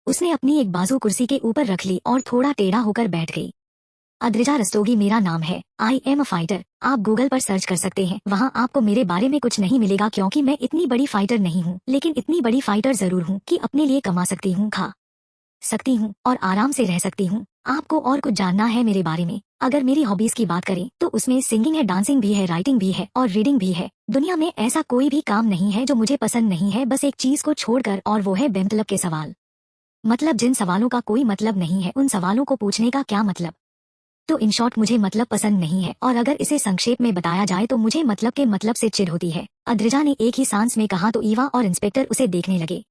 उसने अपनी एक बाजू कुर्सी के ऊपर रख ली और थोड़ा टेढ़ा होकर बैठ गई। अद्रिजा रस्तोगी मेरा नाम है, आई एम अ फाइटर। आप गूगल पर सर्च कर सकते हैं, वहाँ आपको मेरे बारे में कुछ नहीं मिलेगा, क्योंकि मैं इतनी बड़ी फाइटर नहीं हूँ, लेकिन इतनी बड़ी फाइटर जरूर हूँ कि अपने लिए कमा सकती हूँ, खा सकती हूँ और आराम से रह सकती हूँ। आपको और कुछ जानना है मेरे बारे में? अगर मेरी हॉबीज की बात करें तो उसमें सिंगिंग है, डांसिंग भी है, राइटिंग भी है और रीडिंग भी है। दुनिया में ऐसा कोई भी काम नहीं है जो मुझे पसंद नहीं है, बस एक चीज को छोड़कर, और वो है बेमतलब के सवाल। मतलब जिन सवालों का कोई मतलब नहीं है, उन सवालों को पूछने का क्या मतलब? तो इन शॉर्ट मुझे मतलब पसंद नहीं है, और अगर इसे संक्षेप में बताया जाए तो मुझे मतलब के मतलब से चिढ़ होती है। अद्रिजा ने एक ही सांस में कहा तो ईवा और इंस्पेक्टर उसे देखने लगे।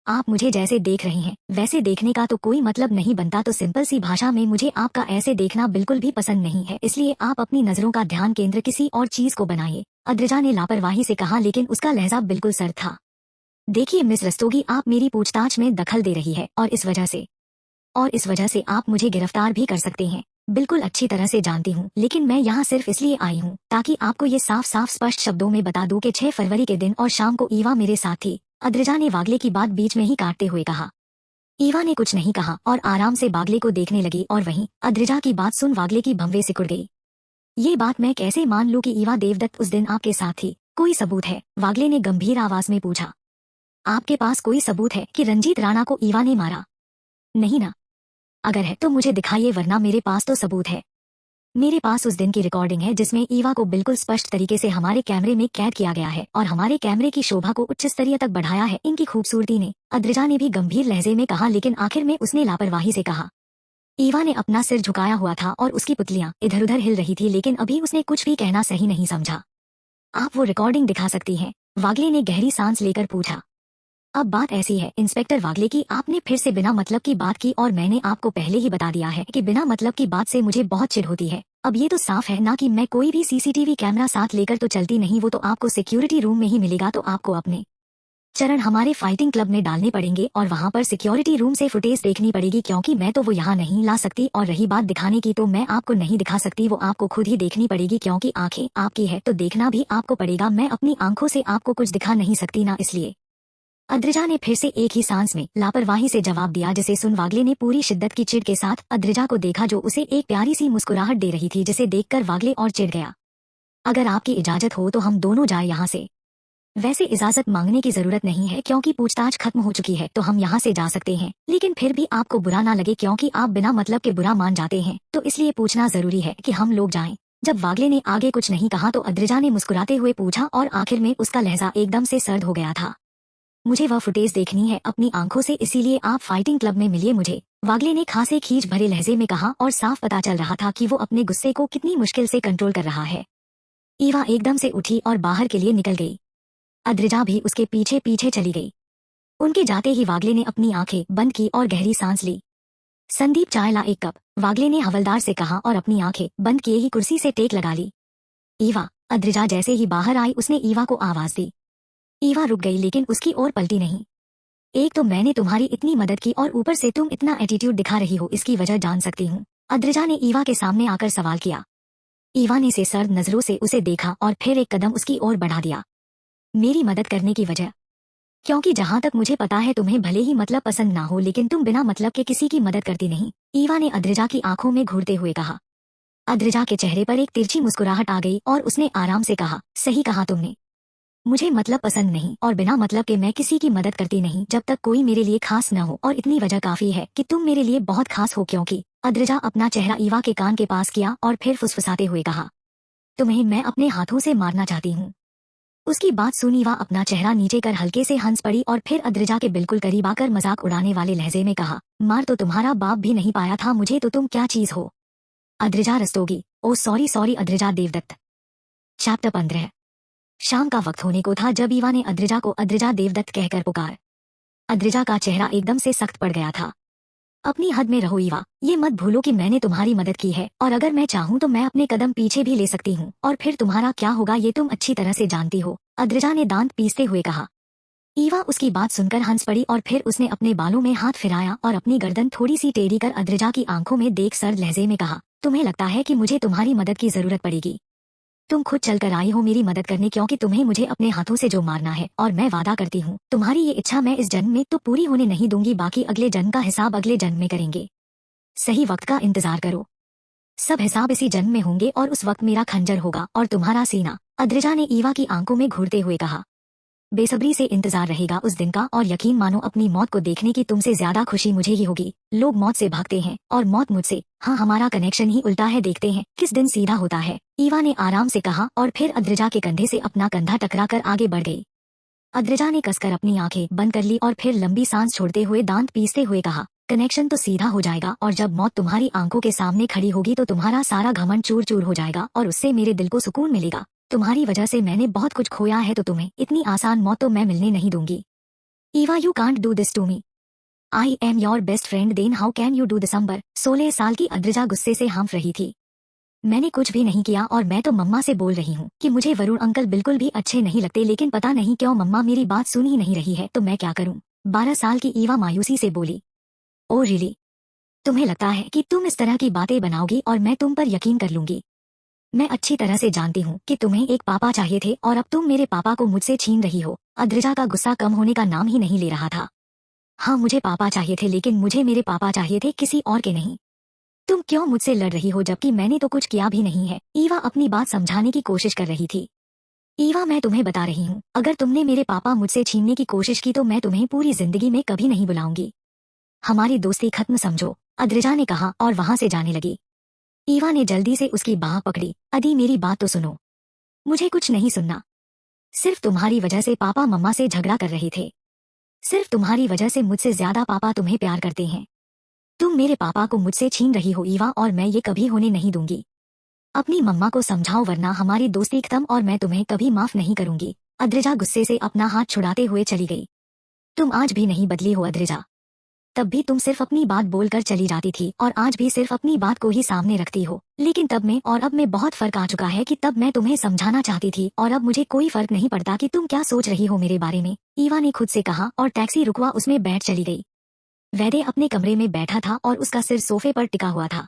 आप मुझे जैसे देख रहे हैं वैसे देखने का तो कोई मतलब नहीं बनता, तो सिंपल सी भाषा में मुझे आपका ऐसे देखना बिल्कुल भी पसंद नहीं है, इसलिए आप अपनी नजरों का ध्यान केंद्र किसी और चीज को बनाइए। अद्रिजा ने लापरवाही से कहा, लेकिन उसका लहजा बिल्कुल सर्द था। देखिए मिस रस्तोगी, आप मेरी पूछताछ में दखल दे रही है और इस वजह से आप मुझे गिरफ्तार भी कर सकते हैं। बिल्कुल अच्छी तरह से जानती हूँ, लेकिन मैं यहाँ सिर्फ इसलिए आई हूँ ताकि आपको ये साफ साफ स्पष्ट शब्दों में बता दूं कि 6 फरवरी के दिन और शाम को ईवा मेरे साथ थी। अद्रिजा ने वागले की बात बीच में ही काटते हुए कहा। ईवा ने कुछ नहीं कहा और आराम से वागले को देखने लगी, और वहीं अद्रिजा की बात सुन वागले की भंवे सिकुड़ गई। ये बात मैं कैसे मान लूं कि ईवा देवदत्त उस दिन आपके साथ थी? कोई सबूत है? वागले ने गंभीर आवाज में पूछा। आपके पास कोई सबूत है कि रंजीत राणा को ईवा ने मारा? नहीं ना। अगर है तो मुझे दिखाइए, वरना मेरे पास तो सबूत है। मेरे पास उस दिन की रिकॉर्डिंग है जिसमें ईवा को बिल्कुल स्पष्ट तरीके से हमारे कैमरे में कैद किया गया है, और हमारे कैमरे की शोभा को उच्च स्तरीय तक बढ़ाया है इनकी खूबसूरती ने। अद्रिजा ने भी गंभीर लहजे में कहा, लेकिन आखिर में उसने लापरवाही से कहा। ईवा ने अपना सिर झुकाया हुआ था और उसकी पुतलियां इधर उधर हिल रही थी, लेकिन अभी उसने कुछ भी कहना सही नहीं समझा। आप वो रिकॉर्डिंग दिखा सकती हैं? वागले ने गहरी सांस लेकर पूछा। अब बात ऐसी है इंस्पेक्टर वागले की, आपने फिर से बिना मतलब की बात की, और मैंने आपको पहले ही बता दिया है कि बिना मतलब की बात से मुझे बहुत चिढ़ होती है। अब ये तो साफ है ना कि मैं कोई भी सीसीटीवी कैमरा साथ लेकर तो चलती नहीं, वो तो आपको सिक्योरिटी रूम में ही मिलेगा, तो आपको अपने चरण हमारे फाइटिंग क्लब में डालने पड़ेंगे और वहाँ पर सिक्योरिटी रूम से फुटेज देखनी पड़ेगी, क्योंकि मैं तो वो यहाँ नहीं ला सकती, और रही बात दिखाने की तो मैं आपको नहीं दिखा सकती, वो आपको खुद ही देखनी पड़ेगी, क्योंकि आंखें आपकी है तो देखना भी आपको पड़ेगा। मैं अपनी आंखों से आपको कुछ दिखा नहीं सकती ना, इसलिए। अद्रिजा ने फिर से एक ही सांस में लापरवाही से जवाब दिया, जिसे सुन वागले ने पूरी शिद्दत की चिढ़ के साथ अद्रिजा को देखा, जो उसे एक प्यारी सी मुस्कुराहट दे रही थी, जिसे देखकर वागले और चिढ़ गया। अगर आपकी इजाजत हो तो हम दोनों जाए यहाँ से। वैसे इजाजत मांगने की जरूरत नहीं है, क्योंकि पूछताछ खत्म हो चुकी है, तो हम यहाँ से जा सकते हैं, लेकिन फिर भी आपको बुरा ना लगे, क्योंकि आप बिना मतलब के बुरा मान जाते हैं, तो इसलिए पूछना जरूरी है कि हम लोग जाएं। जब वागले ने आगे कुछ नहीं कहा तो अद्रिजा ने मुस्कुराते हुए पूछा, और आखिर में उसका लहजा एकदम से सर्द हो गया था। मुझे वह फुटेज देखनी है अपनी आंखों से, इसीलिए आप फाइटिंग क्लब में मिलिए मुझे। वागले ने खासे खींच भरे लहजे में कहा, और साफ पता चल रहा था कि वो अपने गुस्से को कितनी मुश्किल से कंट्रोल कर रहा है। ईवा एकदम से उठी और बाहर के लिए निकल गई। अद्रिजा भी उसके पीछे पीछे चली गई। उनके जाते ही वागले ने अपनी आंखें बंद की और गहरी सांस ली। संदीप, चाय ला एक कप, वागले ने हवलदार से कहा और अपनी आंखें बंद किए ही कुर्सी से टेक लगा ली। ईवा, अद्रिजा जैसे ही बाहर आई उसने ईवा को आवाज दी। ईवा रुक गई लेकिन उसकी ओर पलटी नहीं। एक तो मैंने तुम्हारी इतनी मदद की और ऊपर से तुम इतना एटीट्यूड दिखा रही हो, इसकी वजह जान सकती हूँ? अद्रिजा ने ईवा के सामने आकर सवाल किया। ईवा ने से सर्द नजरों से उसे देखा और फिर एक कदम उसकी ओर बढ़ा दिया। मेरी मदद करने की वजह? क्योंकि जहां तक मुझे पता है तुम्हें भले ही मतलब पसंद ना हो लेकिन तुम बिना मतलब के किसी की मदद करती नहीं, ईवा ने अद्रिजा की आंखों में घूरते हुए कहा। अद्रिजा के चेहरे पर एक तिरछी मुस्कुराहट आ गई और उसने आराम से कहा, सही कहा तुमने। मुझे मतलब पसंद नहीं और बिना मतलब के मैं किसी की मदद करती नहीं जब तक कोई मेरे लिए खास न हो, और इतनी वजह काफी है कि तुम मेरे लिए बहुत खास हो। क्योंकि अद्रिजा अपना चेहरा ईवा के कान के पास किया और फिर फुसफुसाते हुए कहा, तुम्हें मैं अपने हाथों से मारना चाहती हूँ। उसकी बात सुनी ईवा अपना चेहरा नीचे कर हल्के से हंस पड़ी और फिर अद्रिजा के बिल्कुल करीब आकर मजाक उड़ाने वाले लहजे में कहा, मार तो तुम्हारा बाप भी नहीं पाया था मुझे, तो तुम क्या चीज हो? Adrija Rastogi. Oh sorry sorry Adrija Devdutt. Chapter 15। शाम का वक्त होने को था जब ईवा ने अद्रिजा को अद्रिजा देवदत्त कहकर पुकार। अद्रिजा का चेहरा एकदम से सख्त पड़ गया था। अपनी हद में रहो ईवा, ये मत भूलो कि मैंने तुम्हारी मदद की है और अगर मैं चाहूँ तो मैं अपने कदम पीछे भी ले सकती हूँ और फिर तुम्हारा क्या होगा ये तुम अच्छी तरह से जानती हो, अद्रिजा ने दांत पीसते हुए कहा। ईवा उसकी बात सुनकर हंस पड़ी और फिर उसने अपने बालों में हाथ फिराया और अपनी गर्दन थोड़ी सी टेढ़ी कर अद्रिजा की आंखों में देख सर्द लहजे में कहा, तुम्हें लगता है कि मुझे तुम्हारी मदद की जरूरत पड़ेगी? तुम खुद चलकर आई हो मेरी मदद करने, क्योंकि तुम्हें मुझे अपने हाथों से जो मारना है, और मैं वादा करती हूँ तुम्हारी ये इच्छा मैं इस जन्म में तो पूरी होने नहीं दूंगी, बाकी अगले जन्म का हिसाब अगले जन्म में करेंगे। सही वक्त का इंतजार करो, सब हिसाब इसी जन्म में होंगे और उस वक्त मेरा खंजर होगा और तुम्हारा सीना, अद्रिजा ने ईवा की आंखों में घूरते हुए कहा। बेसब्री से इंतजार रहेगा उस दिन का और यकीन मानो अपनी मौत को देखने की तुमसे ज्यादा खुशी मुझे ही होगी। लोग मौत से भागते हैं और मौत मुझसे, हाँ हमारा कनेक्शन ही उल्टा है, देखते हैं किस दिन सीधा होता है, ईवा ने आराम से कहा और फिर अद्रिजा के कंधे से अपना कंधा टकराकर आगे बढ़ गई। अद्रिजा ने कसकर अपनी आंखें बंद कर ली और फिर लंबी सांस छोड़ते हुए दांत पीसते हुए कहा, कनेक्शन तो सीधा हो जाएगा और जब मौत तुम्हारी आंखों के सामने खड़ी होगी तो तुम्हारा सारा घमंड चूर चूर हो जाएगा और उससे मेरे दिल को सुकून मिलेगा। तुम्हारी वजह से मैंने बहुत कुछ खोया है तो तुम्हें इतनी आसान मौत तो मैं मिलने नहीं दूंगी। Eva, you can't do this to me, I am your best friend, then how can you do this? 16 साल की अद्रिजा गुस्से से हाँफ रही थी। मैंने कुछ भी नहीं किया और मैं तो मम्मा से बोल रही हूँ कि मुझे वरुण अंकल बिल्कुल भी अच्छे नहीं लगते, लेकिन पता नहीं क्यों मम्मा मेरी बात सुन ही नहीं रही है, तो मैं क्या करूँ? 12 साल की ईवा मायूसी से बोली। Oh really? तुम्हें लगता है कि तुम इस तरह की बातें बनाओगी और मैं तुम पर यकीन कर लूंगी? मैं अच्छी तरह से जानती हूँ कि तुम्हें एक पापा चाहिए थे और अब तुम मेरे पापा को मुझसे छीन रही हो। अद्रिजा का गुस्सा कम होने का नाम ही नहीं ले रहा था। हाँ मुझे पापा चाहिए थे, लेकिन मुझे मेरे पापा चाहिए थे, किसी और के नहीं। तुम क्यों मुझसे लड़ रही हो जबकि मैंने तो कुछ किया भी नहीं है? ईवा अपनी बात समझाने की कोशिश कर रही थी। ईवा, मैं तुम्हें बता रही हूँ, अगर तुमने मेरे पापा मुझसे छीनने की कोशिश की तो मैं तुम्हें पूरी जिंदगी में कभी नहीं बुलाऊंगी। हमारी दोस्ती खत्म समझो, अद्रिजा ने कहा और वहां से जाने लगी। ईवा ने जल्दी से उसकी बाह पकड़ी। अदी मेरी बात तो सुनो। मुझे कुछ नहीं सुनना। सिर्फ तुम्हारी वजह से पापा मम्मा से झगड़ा कर रहे थे। सिर्फ तुम्हारी वजह से मुझसे ज्यादा पापा तुम्हें प्यार करते हैं। तुम मेरे पापा को मुझसे छीन रही हो ईवा, और मैं ये कभी होने नहीं दूंगी। अपनी मम्मा को समझाओ वरना हमारी दोस्ती खत्म और मैं तुम्हें कभी माफ नहीं करूंगी। अद्रिजा गुस्से से अपना हाथ छुड़ाते हुए चली गई। तुम आज भी नहीं बदली हो अद्रिजा। तब भी तुम सिर्फ अपनी बात बोलकर चली जाती थी और आज भी सिर्फ अपनी बात को ही सामने रखती हो, लेकिन तब में और अब में बहुत फर्क आ चुका है कि तब मैं तुम्हें समझाना चाहती थी और अब मुझे कोई फर्क नहीं पड़ता कि तुम क्या सोच रही हो मेरे बारे में, ईवा ने खुद से कहा और टैक्सी रुकवा उसमें बैठ चली गई। वैदे अपने कमरे में बैठा था और उसका सिर सोफे पर टिका हुआ था।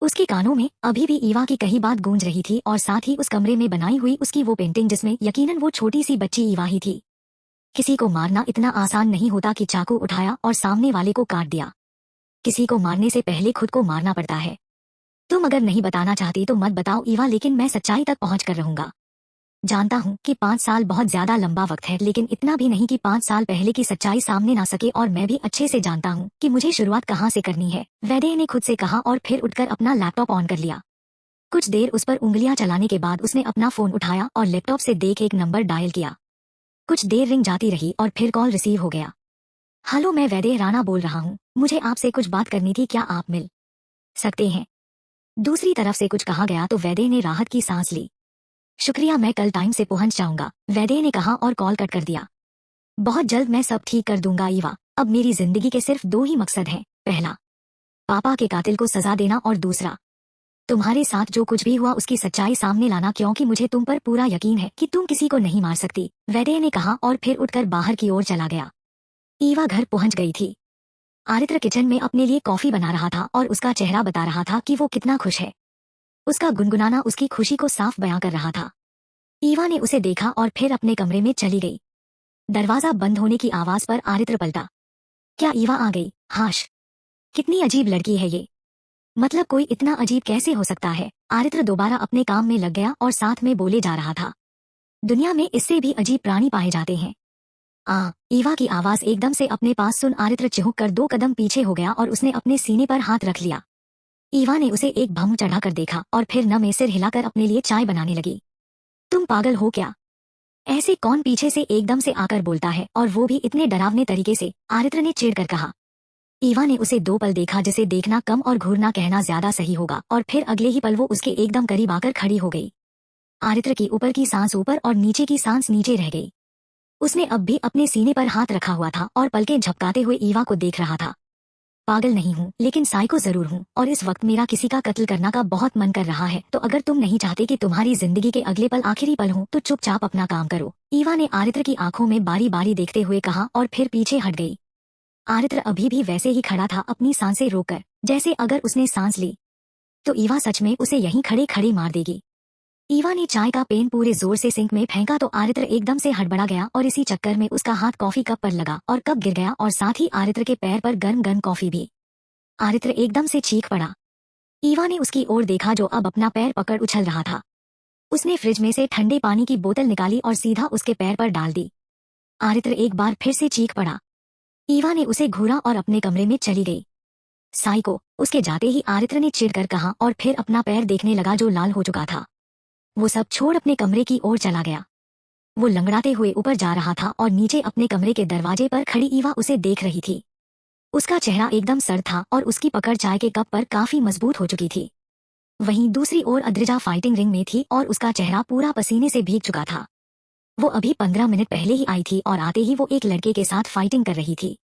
उसके कानों में अभी भी ईवा की कही बात गूंज रही थी और साथ ही उस कमरे में बनाई हुई उसकी वो पेंटिंग जिसमें यकीनन वो छोटी सी बच्ची ईवा ही थी। किसी को मारना इतना आसान नहीं होता कि चाकू उठाया और सामने वाले को काट दिया। किसी को मारने से पहले खुद को मारना पड़ता है। तुम अगर नहीं बताना चाहती तो मत बताओ ईवा, लेकिन मैं सच्चाई तक पहुंच कर रहूंगा। जानता हूँ कि 5 साल बहुत ज्यादा लंबा वक्त है, लेकिन इतना भी नहीं कि 5 साल पहले की सच्चाई सामने ना सके, और मैं भी अच्छे से जानता हूँ कि मुझे शुरुआत कहाँ से करनी है, वैदेह ने खुद से कहा और फिर उठकर अपना लैपटॉप ऑन कर लिया। कुछ देर उस पर उंगलियां चलाने के बाद उसने अपना फोन उठाया और लैपटॉप से देख एक नंबर डायल किया। कुछ देर रिंग जाती रही और फिर कॉल रिसीव हो गया। हेलो, मैं वैदेह राणा बोल रहा हूँ, मुझे आपसे कुछ बात करनी थी, क्या आप मिल सकते हैं? दूसरी तरफ से कुछ कहा गया तो वैदेह ने राहत की सांस ली। शुक्रिया, मैं कल टाइम से पहुंच जाऊंगा, वैदेह ने कहा और कॉल कट कर दिया। बहुत जल्द मैं सब ठीक कर दूंगा ईवा। अब मेरी जिंदगी के सिर्फ दो ही मकसद हैं, पहला पापा के कातिल को सजा देना और दूसरा तुम्हारे साथ जो कुछ भी हुआ उसकी सच्चाई सामने लाना, क्योंकि मुझे तुम पर पूरा यकीन है कि तुम किसी को नहीं मार सकती, वैद्य ने कहा और फिर उठकर बाहर की ओर चला गया। ईवा घर पहुंच गई थी। आरित्र किचन में अपने लिए कॉफी बना रहा था और उसका चेहरा बता रहा था कि वो कितना खुश है। उसका गुनगुनाना उसकी खुशी को साफ बयां कर रहा था। ईवा ने उसे देखा और फिर अपने कमरे में चली गई। दरवाजा बंद होने की आवाज पर आरित्र पलटा। क्या ईवा आ गई? हाश, कितनी अजीब लड़की है ये। मतलब कोई इतना अजीब कैसे हो सकता है? आरित्र दोबारा अपने काम में लग गया और साथ में बोले जा रहा था, दुनिया में इससे भी अजीब प्राणी पाए जाते हैं। ईवा की आवाज एकदम से अपने पास सुन आरित्र चिहुक कर 2 कदम पीछे हो गया और उसने अपने सीने पर हाथ रख लिया। ईवा ने उसे एक भम चढ़ाकर देखा और फिर न में सिर हिलाकर अपने लिए चाय बनाने लगी। तुम पागल हो क्या? ऐसे कौन पीछे से एकदम से आकर बोलता है, और वो भी इतने डरावने तरीके से? आरित्र ने चिढ़कर कहा। ईवा ने उसे 2 पल देखा, जिसे देखना कम और घूरना कहना ज्यादा सही होगा, और फिर अगले ही पल वो उसके एकदम करीब आकर खड़ी हो गई। आरित्र की ऊपर की सांस ऊपर और नीचे की सांस नीचे रह गई। उसने अब भी अपने सीने पर हाथ रखा हुआ था और पलकें झपकाते हुए ईवा को देख रहा था। पागल नहीं हूँ, लेकिन साइको जरूर हूँ, और इस वक्त मेरा किसी का कत्ल करना का बहुत मन कर रहा है। तो अगर तुम नहीं चाहते कि तुम्हारी जिंदगी के अगले पल आखिरी पल हो, तो चुपचाप अपना काम करो, ईवा ने आरित्र की आंखों में बारी बारी देखते हुए कहा और फिर पीछे हट गई। आरित्र अभी भी वैसे ही खड़ा था, अपनी सांसें रोककर, जैसे अगर उसने सांस ली तो ईवा सच में उसे यहीं खड़े खड़े मार देगी। ईवा ने चाय का पेन पूरे जोर से सिंक में फेंका तो आरित्र एकदम से हड़बड़ा गया और इसी चक्कर में उसका हाथ कॉफी कप पर लगा और कप गिर गया, और साथ ही आरित्र के पैर पर गर्म गर्म कॉफी भी। आरित्र एकदम से चीख पड़ा। ईवा ने उसकी ओर देखा जो अब अपना पैर पकड़ उछल रहा था। उसने फ्रिज में से ठंडे पानी की बोतल निकाली और सीधा उसके पैर पर डाल दी। आरित्र एक बार फिर से चीख पड़ा। ईवा ने उसे घूरा और अपने कमरे में चली गई। साइको, उसके जाते ही आरित्र ने चिढ़कर कहा और फिर अपना पैर देखने लगा जो लाल हो चुका था। वो सब छोड़ अपने कमरे की ओर चला गया। वो लंगड़ाते हुए ऊपर जा रहा था और नीचे अपने कमरे के दरवाजे पर खड़ी ईवा उसे देख रही थी। उसका चेहरा एकदम सर्द था और उसकी पकड़ चाय के कप पर काफी मजबूत हो चुकी थी। वहीं दूसरी ओर अद्रिजा फाइटिंग रिंग में थी और उसका चेहरा पूरा पसीने से भीग चुका था। वो अभी 15 मिनट पहले ही आई थी और आते ही वो एक लड़के के साथ फाइटिंग कर रही थी।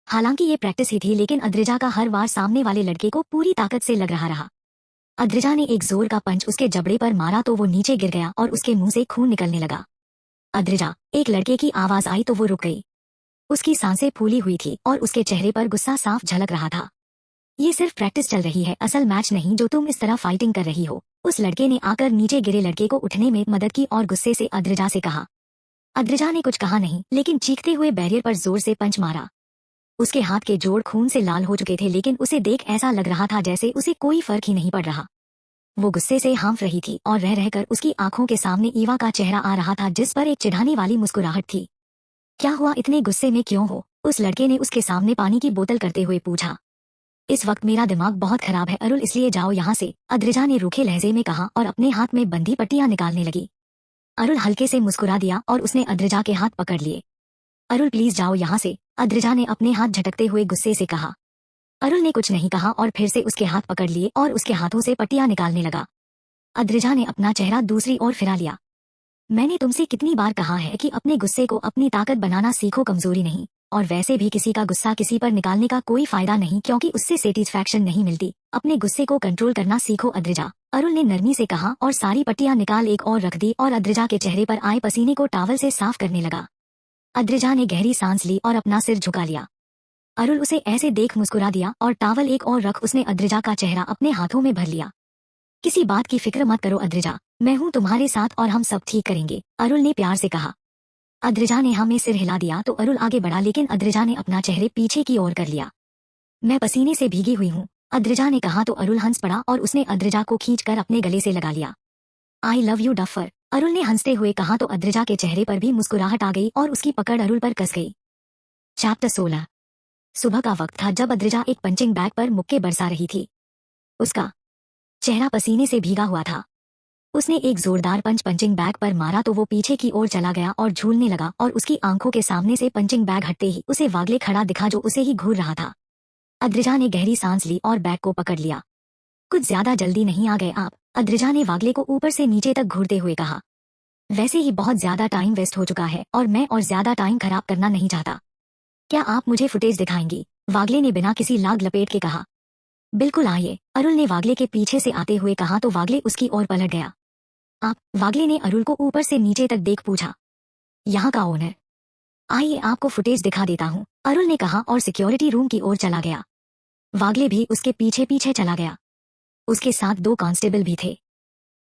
हालांकि ये प्रैक्टिस ही थी, लेकिन अद्रिजा का हर वार सामने वाले लड़के को पूरी ताकत से लग रहा। अद्रिजा ने एक जोर का पंच उसके जबड़े पर मारा तो वो नीचे गिर गया और उसके मुंह से खून निकलने लगा। अद्रिजा, एक लड़के की आवाज आई तो वो रुक गई। उसकी सांसें फूली हुई थी और उसके चेहरे पर गुस्सा साफ झलक रहा था। ये सिर्फ प्रैक्टिस चल रही है, असल मैच नहीं जो तुम इस तरह फाइटिंग कर रही हो। उस लड़के ने आकर नीचे गिरे लड़के को उठने में मदद की और गुस्से से अद्रिजा से कहा। अद्रिजा ने कुछ कहा नहीं, लेकिन चीखते हुए बैरियर पर जोर से पंच मारा। उसके हाथ के जोड़ खून से लाल हो चुके थे, लेकिन उसे देख ऐसा लग रहा था जैसे उसे कोई फर्क ही नहीं पड़ रहा। वो गुस्से से हांफ रही थी और रह रहकर उसकी आंखों के सामने ईवा का चेहरा आ रहा था, जिस पर एक चिढ़ाने वाली मुस्कुराहट थी। क्या हुआ, इतने गुस्से में क्यों हो? उस लड़के ने उसके सामने पानी की बोतल करते हुए पूछा। इस वक्त मेरा दिमाग बहुत खराब है अरुल, इसलिए जाओ यहाँ से, अद्रिजा ने रूखे लहजे में कहा और अपने हाथ में बंधी पट्टियां निकालने लगी। अरुल हल्के से मुस्कुरा दिया और उसने अद्रिजा के हाथ पकड़ लिए। अरुल प्लीज जाओ यहाँ से, अद्रिजा ने अपने हाथ झटकते हुए गुस्से से कहा। अरुल ने कुछ नहीं कहा और फिर से उसके हाथ पकड़ लिए और उसके हाथों से पट्टियां निकालने लगा। अद्रिजा ने अपना चेहरा दूसरी ओर फिरा लिया। मैंने तुमसे कितनी बार कहा है कि अपने गुस्से को अपनी ताकत बनाना सीखो, कमजोरी नहीं। और वैसे भी किसी का गुस्सा किसी पर निकालने का कोई फायदा नहीं, क्योंकि उससे सेटिस्फैक्शन नहीं मिलती। अपने गुस्से को कंट्रोल करना सीखो अद्रिजा, अरुल ने नरमी से कहा और सारी पट्टियां निकाल एक और रख दी और अद्रिजा के चेहरे पर आए पसीने को टॉवल से साफ करने लगा। अद्रिजा ने गहरी सांस ली और अपना सिर झुका लिया। अरुल उसे ऐसे देख मुस्कुरा दिया और टॉवल एक और रख उसने अद्रिजा का चेहरा अपने हाथों में भर लिया। किसी बात की फिक्र मत करो अद्रिजा, मैं हूँ तुम्हारे साथ और हम सब ठीक करेंगे, अरुल ने प्यार से कहा। अद्रिजा ने हाँ में सिर हिला दिया तो अरुल आगे बढ़ा, लेकिन अद्रिजा ने अपना चेहरे पीछे की ओर कर लिया। मैं पसीने से भीगी हुई हूँ, अद्रिजा ने कहा तो अरुल हंस पड़ा और उसने अद्रिजा को खींचकर अपने गले से लगा लिया। आई लव यू डफर, अरुल ने हंसते हुए कहा तो अद्रिजा के चेहरे पर भी मुस्कुराहट आ गई और उसकी पकड़ अरुल पर कस गई। चैप्टर 16। सुबह का वक्त था जब अद्रिजा एक पंचिंग बैग पर मुक्के बरसा रही थी। उसका चेहरा पसीने से भीगा हुआ था। उसने एक जोरदार पंच पंचिंग बैग पर मारा तो वो पीछे की ओर चला गया और झूलने लगा और उसकी आंखों के सामने से पंचिंग बैग हटते ही उसे वागले खड़ा दिखा जो उसे ही घूर रहा था। अद्रिजा ने गहरी सांस ली और बैग को पकड़ लिया। कुछ ज्यादा जल्दी नहीं आ गए आप, अद्रिजा ने वागले को ऊपर से नीचे तक घूरते हुए कहा। वैसे ही बहुत ज्यादा टाइम वेस्ट हो चुका है और मैं और ज्यादा टाइम खराब करना नहीं चाहता। क्या आप मुझे फुटेज दिखाएंगी? वागले ने बिना किसी लाग लपेट के कहा। बिल्कुल आइए, अरुल ने वागले के पीछे से आते हुए कहा तो वागले उसकी ओर पलट गया। आप? वागले ने अरुल को ऊपर से नीचे तक देख पूछा। यहाँ का ओनर? आइए आपको फुटेज दिखा देता हूँ, अरुल ने कहा और सिक्योरिटी रूम की ओर चला गया। वागले भी उसके पीछे पीछे चला गया। उसके साथ 2 कांस्टेबल भी थे।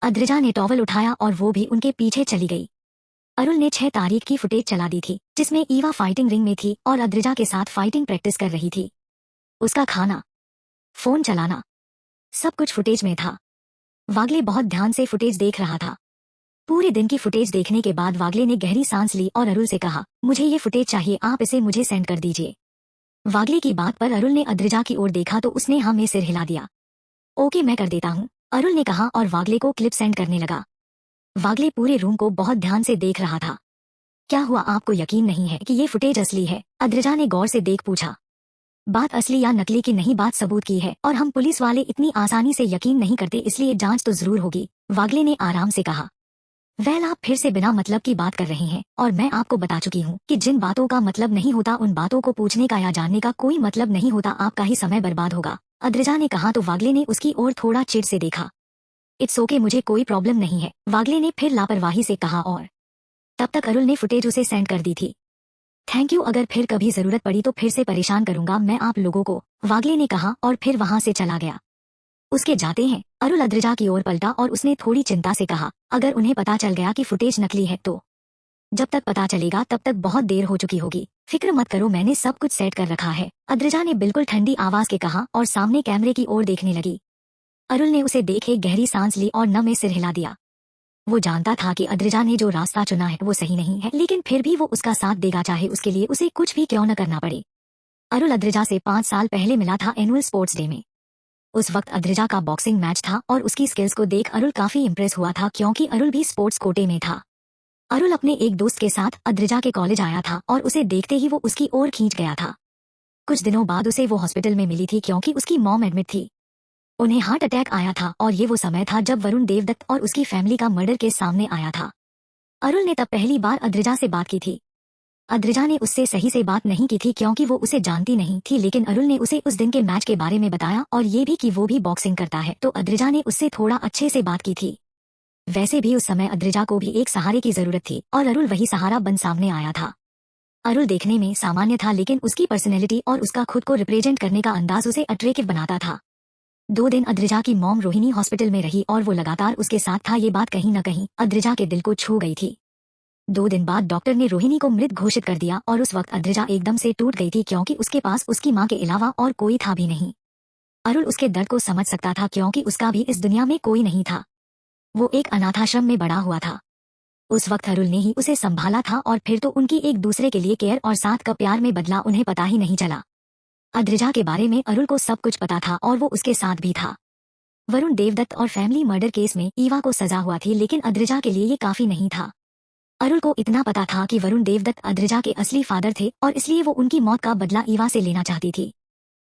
अद्रिजा ने टॉवल उठाया और वो भी उनके पीछे चली गई। अरुल ने 6 तारीख की फुटेज चला दी थी जिसमें ईवा फाइटिंग रिंग में थी और अद्रिजा के साथ फाइटिंग प्रैक्टिस कर रही थी। उसका खाना, फोन चलाना, सब कुछ फुटेज में था। वागले बहुत ध्यान से फुटेज देख रहा था। पूरे दिन की फुटेज देखने के बाद वागले ने गहरी सांस ली और अरुल से कहा, मुझे ये फुटेज चाहिए, आप इसे मुझे सेंड कर दीजिए। वागले की बात पर अरुल ने अद्रिजा की ओर देखा तो उसने हाँ में सिर हिला दिया। ओके, मैं कर देता हूँ, अरुल ने कहा और वागले को क्लिप सेंड करने लगा। वागले पूरे रूम को बहुत ध्यान से देख रहा था। क्या हुआ, आपको यकीन नहीं है कि ये फुटेज असली है? अद्रिजा ने गौर से देख पूछा। बात असली या नकली की नहीं, बात सबूत की है और हम पुलिस वाले इतनी आसानी से यकीन नहीं करते, इसलिए जांच तो जरूर होगी, वागले ने आराम से कहा। वेल, आप फिर से बिना मतलब की बात कर रहे हैं और मैं आपको बता चुकी हूँ कि जिन बातों का मतलब नहीं होता उन बातों को पूछने का या जानने का कोई मतलब नहीं होता, आपका ही समय बर्बाद होगा, अद्रिजा ने कहा तो वागले ने उसकी ओर थोड़ा चिढ़ से देखा। इट्स ओके, मुझे कोई प्रॉब्लम नहीं है, वागले ने फिर लापरवाही से कहा और तब तक अरुल ने फुटेज उसे सेंड कर दी थी। थैंक यू, अगर फिर कभी जरूरत पड़ी तो फिर से परेशान करूंगा मैं आप लोगों को, वागले ने कहा और फिर वहां से चला गया। उसके जाते हैं अरुल अद्रिजा की ओर पलटा और उसने थोड़ी चिंता से कहा, अगर उन्हें पता चल गया कि फुटेज नकली है तो? जब तक पता चलेगा तब तक बहुत देर हो चुकी होगी, फिक्र मत करो, मैंने सब कुछ सेट कर रखा है, अद्रिजा ने बिल्कुल ठंडी आवाज के कहा और सामने कैमरे की ओर देखने लगी। अरुल ने उसे देखे गहरी सांस ली और न में सिर हिला दिया। वो जानता था कि अद्रिजा ने जो रास्ता चुना है वो सही नहीं है, लेकिन फिर भी वो उसका साथ देगा, चाहे उसके लिए उसे कुछ भी क्यों न करना पड़े। अरुल अद्रिजा से 5 साल पहले मिला था एनुअल स्पोर्ट्स डे में। उस वक्त अद्रिजा का बॉक्सिंग मैच था और उसकी स्किल्स को देख अरुल काफी इम्प्रेस हुआ था क्योंकि अरुल भी स्पोर्ट्स कोटे में था। अरुल अपने एक दोस्त के साथ अद्रिजा के कॉलेज आया था और उसे देखते ही वो उसकी ओर खींच गया था। कुछ दिनों बाद उसे वो हॉस्पिटल में मिली थी क्योंकि उसकी मॉम एडमिट थी। उन्हें हार्ट अटैक आया था और ये वो समय था जब वरुण देवदत्त और उसकी फैमिली का मर्डर केस सामने आया था। अरुल ने तब पहली बार अद्रिजा से बात की थी। अद्रिजा ने उससे सही से बात नहीं की थी क्योंकि वो उसे जानती नहीं थी, लेकिन अरुल ने उसे उस दिन के मैच के बारे में बताया और ये भी कि वो भी बॉक्सिंग करता है, तो अद्रिजा ने उससे थोड़ा अच्छे से बात की थी। वैसे भी उस समय अद्रिजा को भी एक सहारे की जरूरत थी और अरुल वही सहारा बन सामने आया था। अरुल देखने में सामान्य था लेकिन उसकी पर्सनैलिटी और उसका खुद को रिप्रेजेंट करने का अंदाज उसे अट्रैक्टिव बनाता था। 2 दिन अद्रिजा की मॉम रोहिणी हॉस्पिटल में रही और वो लगातार उसके साथ था, ये बात कहीं न कहीं अद्रिजा के दिल को छू गई थी। 2 दिन बाद डॉक्टर ने रोहिणी को मृत घोषित कर दिया और उस वक्त अद्रिजा एकदम से टूट गई थी क्योंकि उसके पास उसकी मां के अलावा और कोई था भी नहीं। अरुल उसके दर्द को समझ सकता था क्योंकि उसका भी इस दुनिया में कोई नहीं था। वो एक अनाथाश्रम में बड़ा हुआ था। उस वक्त अरुल ने ही उसे संभाला था और फिर तो उनकी एक दूसरे के लिए केयर और साथ का प्यार में बदला उन्हें पता ही नहीं चला। अद्रिजा के बारे में अरुल को सब कुछ पता था और वो उसके साथ भी था। वरुण देवदत्त और फैमिली मर्डर केस में ईवा को सजा हुआ थी, लेकिन अद्रिजा के लिए ये काफी नहीं था। अरुल को इतना पता था कि वरुण देवदत्त अद्रिजा के असली फादर थे और इसलिए वो उनकी मौत का बदला ईवा से लेना चाहती थी।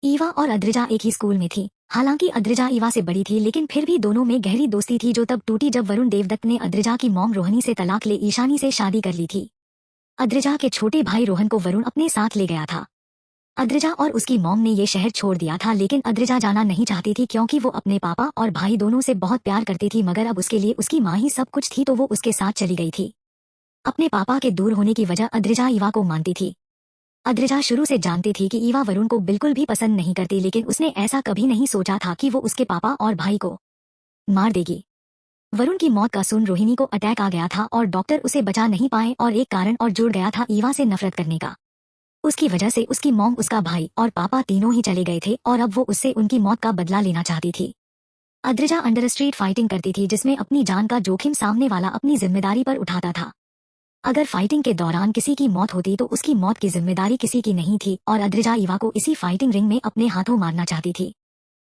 ईवा और अद्रिजा एक ही स्कूल में थी। हालांकि अद्रिजा ईवा से बड़ी थी, लेकिन फिर भी दोनों में गहरी दोस्ती थी जो तब टूटी जब वरुण देवदत्त ने अद्रिजा की मॉम रोहिणी से तलाक ले ईशानी से शादी कर ली थी। अद्रिजा के छोटे भाई रोहन को वरुण अपने साथ ले गया था। अद्रिजा और उसकी मॉम ने ये शहर छोड़ दिया था, लेकिन अद्रिजा जाना नहीं चाहती थी क्योंकि वो अपने पापा और भाई दोनों से बहुत प्यार करती थी, मगर अब उसके लिए उसकी माँ ही सब कुछ थी तो वो उसके साथ चली गई थी। अपने पापा के दूर होने की वजह अद्रिजा ईवा को मानती थी। अद्रिजा शुरू से जानती थी कि ईवा वरुण को बिल्कुल भी पसंद नहीं करती, लेकिन उसने ऐसा कभी नहीं सोचा था कि वो उसके पापा और भाई को मार देगी। वरुण की मौत का सुन रोहिणी को अटैक आ गया था और डॉक्टर उसे बचा नहीं पाए और एक कारण और जुड़ गया था ईवा से नफरत करने का। उसकी वजह से उसकी मॉम, उसका भाई और पापा तीनों ही चले गए थे और अब वो उससे उनकी मौत का बदला लेना चाहती थी। अद्रिजा अंडर स्ट्रीट फाइटिंग करती थी जिसमें अपनी जान का जोखिम सामने वाला अपनी जिम्मेदारी पर उठाता था। अगर फाइटिंग के दौरान किसी की मौत होती तो उसकी मौत की जिम्मेदारी किसी की नहीं थी और अद्रिजा ईवा को इसी फाइटिंग रिंग में अपने हाथों मारना चाहती थी।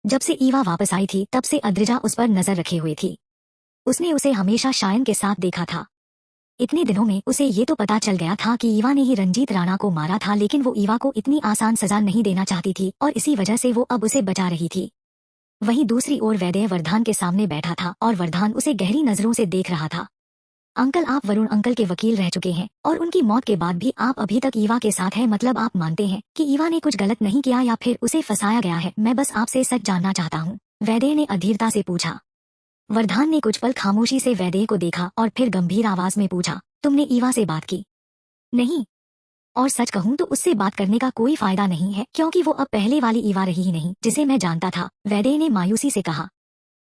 जब से ईवा वापस आई थी तब से अद्रिजा उस पर नजर रखे हुए थी। उसने उसे हमेशा शायन के साथ देखा था। इतने दिनों में उसे ये तो पता चल गया था कि ईवा ने ही रंजीत राणा को मारा था, लेकिन वो ईवा को इतनी आसान सजा नहीं देना चाहती थी और इसी वजह से वो अब उसे बचा रही थी। वहीं दूसरी ओर वैदेह वरदान के सामने बैठा था और वरदान उसे गहरी नजरों से देख रहा था। अंकल, आप वरुण अंकल के वकील रह चुके हैं और उनकी मौत के बाद भी आप अभी तक ईवा के साथ हैं। मतलब आप मानते हैं कि ईवा ने कुछ गलत नहीं किया या फिर उसे फंसाया गया है? मैं बस आपसे सच जानना चाहता हूँ, वैदेह ने अधीरता से पूछा। वरदान ने कुछ पल खामोशी से वैदेह को देखा और फिर गंभीर आवाज में पूछा, तुमने ईवा से बात की? नहीं, और सच कहूँ तो उससे बात करने का कोई फायदा नहीं है, क्योंकि वो अब पहले वाली ईवा रही ही नहीं जिसे मैं जानता था, वैदेह ने मायूसी से कहा।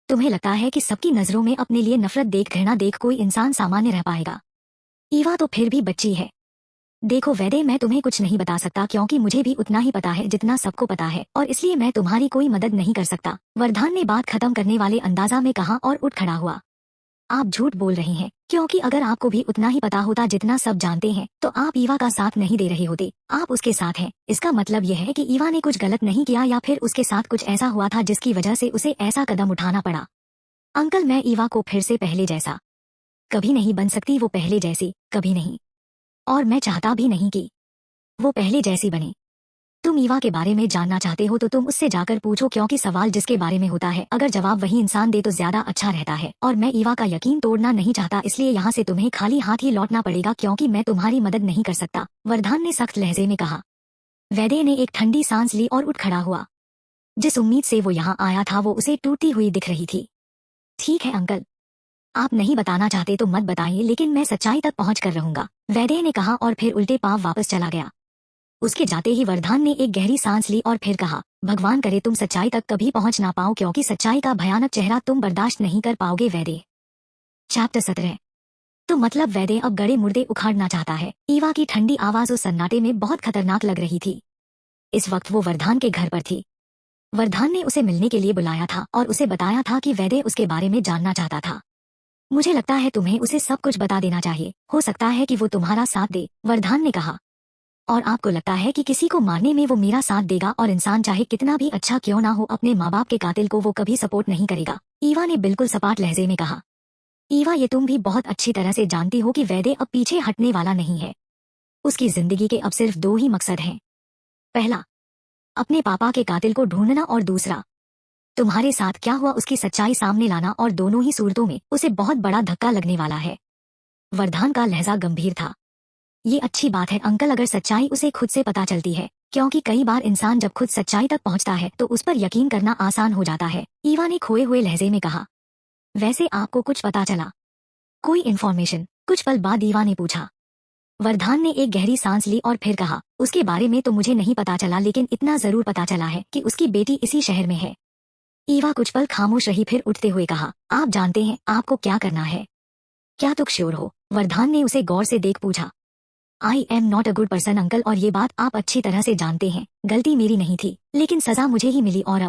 तुम्हें लगता है कि सबकी नजरों में अपने लिए नफरत देख, घृणा देख कोई इंसान सामान्य रह पाएगा? ईवा तो फिर भी बच्ची है। देखो वैदेह, मैं तुम्हें कुछ नहीं बता सकता क्योंकि मुझे भी उतना ही पता है जितना सबको पता है, और इसलिए मैं तुम्हारी कोई मदद नहीं कर सकता, वरदान ने बात खत्म करने वाले अंदाजा में कहा और उठ खड़ा हुआ। आप झूठ बोल रही हैं, क्योंकि अगर आपको भी उतना ही पता होता जितना सब जानते हैं तो आप ईवा का साथ नहीं दे रहे होते, आप उसके साथ हैं। इसका मतलब यह है कि ईवा ने कुछ गलत नहीं किया या फिर उसके साथ कुछ ऐसा हुआ था जिसकी वजह से उसे ऐसा कदम उठाना पड़ा। अंकल, मैं ईवा को फिर से पहले जैसा कभी नहीं बन सकती, वो पहले जैसी कभी नहीं, और मैं चाहता भी नहीं कि वो पहले जैसी बने। तुम ईवा के बारे में जानना चाहते हो तो तुम उससे जाकर पूछो, क्योंकि सवाल जिसके बारे में होता है अगर जवाब वही इंसान दे तो ज्यादा अच्छा रहता है, और मैं ईवा का यकीन तोड़ना नहीं चाहता, इसलिए यहाँ से तुम्हें खाली हाथ ही लौटना पड़ेगा क्योंकि मैं तुम्हारी मदद नहीं कर सकता, वरदान ने सख्त लहजे में कहा। वैदेह ने एक ठंडी सांस ली और उठ खड़ा हुआ। जिस उम्मीद से वो यहाँ आया था वो उसे टूटती हुई दिख रही थी। ठीक है अंकल, आप नहीं बताना चाहते तो मत बताइए, लेकिन मैं सच्चाई तक पहुँच कर रहूंगा, वैदेह ने कहा और फिर उल्टे पांव वापस चला गया। उसके जाते ही वरदान ने एक गहरी सांस ली और फिर कहा, भगवान करे तुम सच्चाई तक कभी पहुंच ना पाओ, क्योंकि सच्चाई का भयानक चेहरा तुम बर्दाश्त नहीं कर पाओगे, वैदेह। चैप्टर 17। तो मतलब वैदेह अब गड़े मुर्दे उखाड़ना चाहता है? ईवा की ठंडी आवाज उस सन्नाटे में बहुत खतरनाक लग रही थी। इस वक्त वो वरदान के घर पर थी। वरदान ने उसे मिलने के लिए बुलाया था और उसे बताया था कि वैदेह उसके बारे में जानना चाहता था। मुझे लगता है तुम्हें उसे सब कुछ बता देना चाहिए, हो सकता है कि वो तुम्हारा साथ दे, वरदान ने कहा। और आपको लगता है कि किसी को मारने में वो मेरा साथ देगा? और इंसान चाहे कितना भी अच्छा क्यों ना हो, अपने माँ बाप के कातिल को वो कभी सपोर्ट नहीं करेगा, ईवा ने बिल्कुल सपाट लहजे में कहा। ईवा, ये तुम भी बहुत अच्छी तरह से जानती हो कि वैदेह अब पीछे हटने वाला नहीं है। उसकी जिंदगी के अब सिर्फ दो ही मकसद हैं। पहला, अपने पापा के कातिल को ढूंढना, और दूसरा, तुम्हारे साथ क्या हुआ उसकी सच्चाई सामने लाना, और दोनों ही सूरतों में उसे बहुत बड़ा धक्का लगने वाला है। वरदान का लहजा गंभीर था। ये अच्छी बात है अंकल, अगर सच्चाई उसे खुद से पता चलती है, क्योंकि कई बार इंसान जब खुद सच्चाई तक पहुंचता है तो उस पर यकीन करना आसान हो जाता है, ईवा ने खोए हुए लहजे में कहा। वैसे आपको कुछ पता चला? कोई इन्फॉर्मेशन? कुछ पल बाद ईवा ने पूछा। वरदान ने एक गहरी सांस ली और फिर कहा, उसके बारे में तो मुझे नहीं पता चला, लेकिन इतना जरूर पता चला है कि उसकी बेटी इसी शहर में है। ईवा कुछ पल खामोश रही, फिर उठते हुए कहा, आप जानते हैं आपको क्या करना है? क्या तुम श्योर हो? वरदान ने उसे गौर से देख पूछा। I am not a good person uncle, और ये बात आप अच्छी तरह से जानते हैं। गलती मेरी नहीं थी, लेकिन सजा मुझे ही मिली, और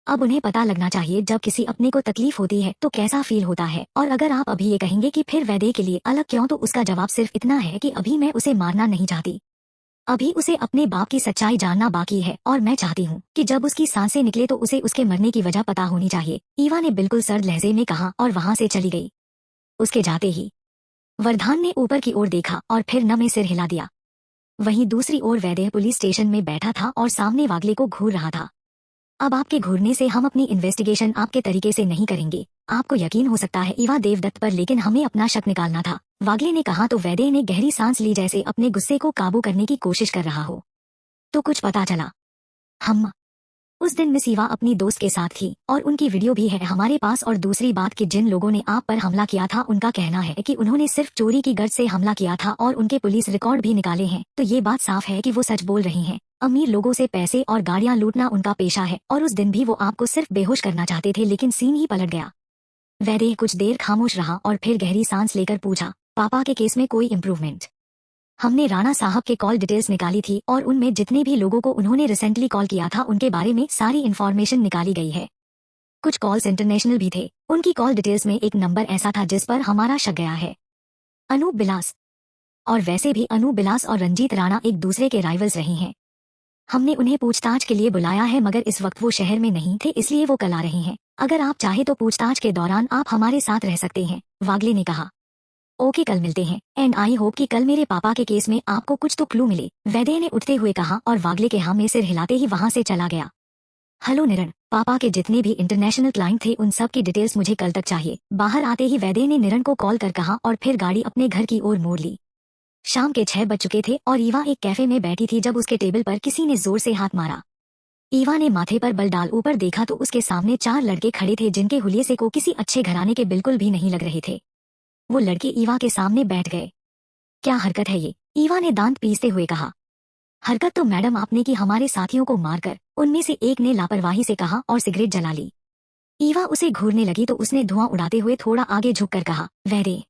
अब उन्हें पता लगना चाहिए जब किसी अपने को तकलीफ होती है तो कैसा फील होता है। और अगर आप अभी ये कहेंगे कि फिर वैदेह के लिए अलग क्यों, तो उसका जवाब सिर्फ इतना है कि अभी मैं उसे मारना नहीं चाहती। अभी उसे अपने बाप की सच्चाई जानना बाकी है, और मैं चाहती हूँ कि जब उसकी सांसें निकले तो उसे उसके मरने की वजह पता होनी चाहिए, ईवा ने बिल्कुल सर्द लहजे में कहा और वहां से चली गई। उसके जाते ही वरदान ने ऊपर की ओर देखा और फिर न में सिर हिला दिया। वहीं दूसरी ओर वैदेह पुलिस स्टेशन में बैठा था और सामने वागले को घूर रहा था। अब आपके घूरने से हम अपनी इन्वेस्टिगेशन आपके तरीके से नहीं करेंगे। आपको यकीन हो सकता है ईवा देवदत्त पर, लेकिन हमें अपना शक निकालना था, वागले ने कहा। तो वैदेह ने गहरी सांस ली, जैसे अपने गुस्से को काबू करने की कोशिश कर रहा हो। तो कुछ पता चला? हम उस दिन मिस ईवा अपनी दोस्त के साथ थी और उनकी वीडियो भी है हमारे पास। और दूसरी बात कि जिन लोगों ने आप पर हमला किया था उनका कहना है कि उन्होंने सिर्फ चोरी की गर्ज से हमला किया था, और उनके पुलिस रिकॉर्ड भी निकाले हैं। तो ये बात साफ है कि वो सच बोल रही हैं। अमीर लोगों से पैसे और गाड़ियां लूटना उनका पेशा है, और उस दिन भी वो आपको सिर्फ बेहोश करना चाहते थे, लेकिन सीन ही पलट गया। वैदेह कुछ देर खामोश रहा और फिर गहरी सांस लेकर पूछा, पापा के केस में कोई इम्प्रूवमेंट? हमने राणा साहब के कॉल डिटेल्स निकाली थी और उनमें जितने भी लोगों को उन्होंने रिसेंटली कॉल किया था उनके बारे में सारी इन्फॉर्मेशन निकाली गई है। कुछ कॉल्स इंटरनेशनल भी थे। उनकी कॉल डिटेल्स में एक नंबर ऐसा था जिस पर हमारा शक गया है, अनूप बिलास। और वैसे भी अनूप बिलास और रंजीत राणा एक दूसरे के राइवल्स रहे हैं। हमने उन्हें पूछताछ के लिए बुलाया है, मगर इस वक्त वो शहर में नहीं थे, इसलिए वो कल आ रहे हैं। अगर आप चाहे तो पूछताछ के दौरान आप हमारे साथ रह सकते हैं, वागले ने कहा। ओके, कल मिलते हैं, एंड आई होप कि कल मेरे पापा के केस में आपको कुछ तो क्लू मिले, वैदेह ने उठते हुए कहा और वागले के हाँ में सिर हिलाते ही वहां से चला गया। हेलो निरण, पापा के जितने भी इंटरनेशनल क्लाइंट थे उन सब की डिटेल्स मुझे कल तक चाहिए। बाहर आते ही वैद्य ने निरन को कॉल कर कहा और फिर गाड़ी अपने घर की ओर मोड़ ली। शाम के 6 बज चुके थे और ईवा एक कैफे में बैठी थी जब उसके टेबल पर किसी ने जोर से हाथ मारा। ईवा ने माथे पर बल डाल ऊपर देखा तो उसके सामने 4 लड़के खड़े थे जिनके हुलिये से को किसी अच्छे घराने के बिल्कुल भी नहीं लग रहे थे। वो लड़के ईवा के सामने बैठ गए। क्या हरकत है ये? ईवा ने दांत पीसते हुए कहा। हरकत तो मैडम आपने की हमारे साथियों को मारकर, उनमें से एक ने लापरवाही से कहा और सिगरेट जला ली। ईवा उसे घूरने लगी तो उसने धुआं उड़ाते हुए थोड़ा आगे झुककर कहा, वैद्य,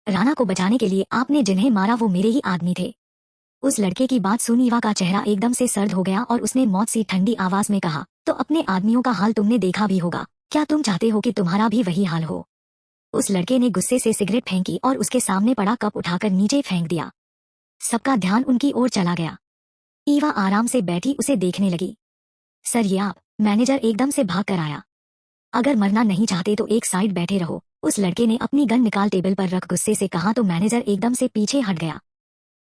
राणा को बचाने के लिए आपने जिन्हें मारा वो मेरे ही आदमी थे। उस लड़के की बात सुन ईवा का चेहरा एकदम से सर्द हो गया और उसने मौत सी ठंडी आवाज में कहा, तो अपने आदमियों का हाल तुमने देखा भी होगा, क्या तुम चाहते हो कि तुम्हारा भी वही हाल हो? उस लड़के ने गुस्से से सिगरेट फेंकी और उसके सामने पड़ा कप उठाकर नीचे फेंक दिया। सबका ध्यान उनकी ओर चला गया। ईवा आराम से बैठी उसे देखने लगी। सर ये आप? मैनेजर एकदम से भाग कर आया। अगर मरना नहीं चाहते तो एक साइड बैठे रहो, उस लड़के ने अपनी गन निकाल टेबल पर रख गुस्से से कहा तो मैनेजर एकदम से पीछे हट गया।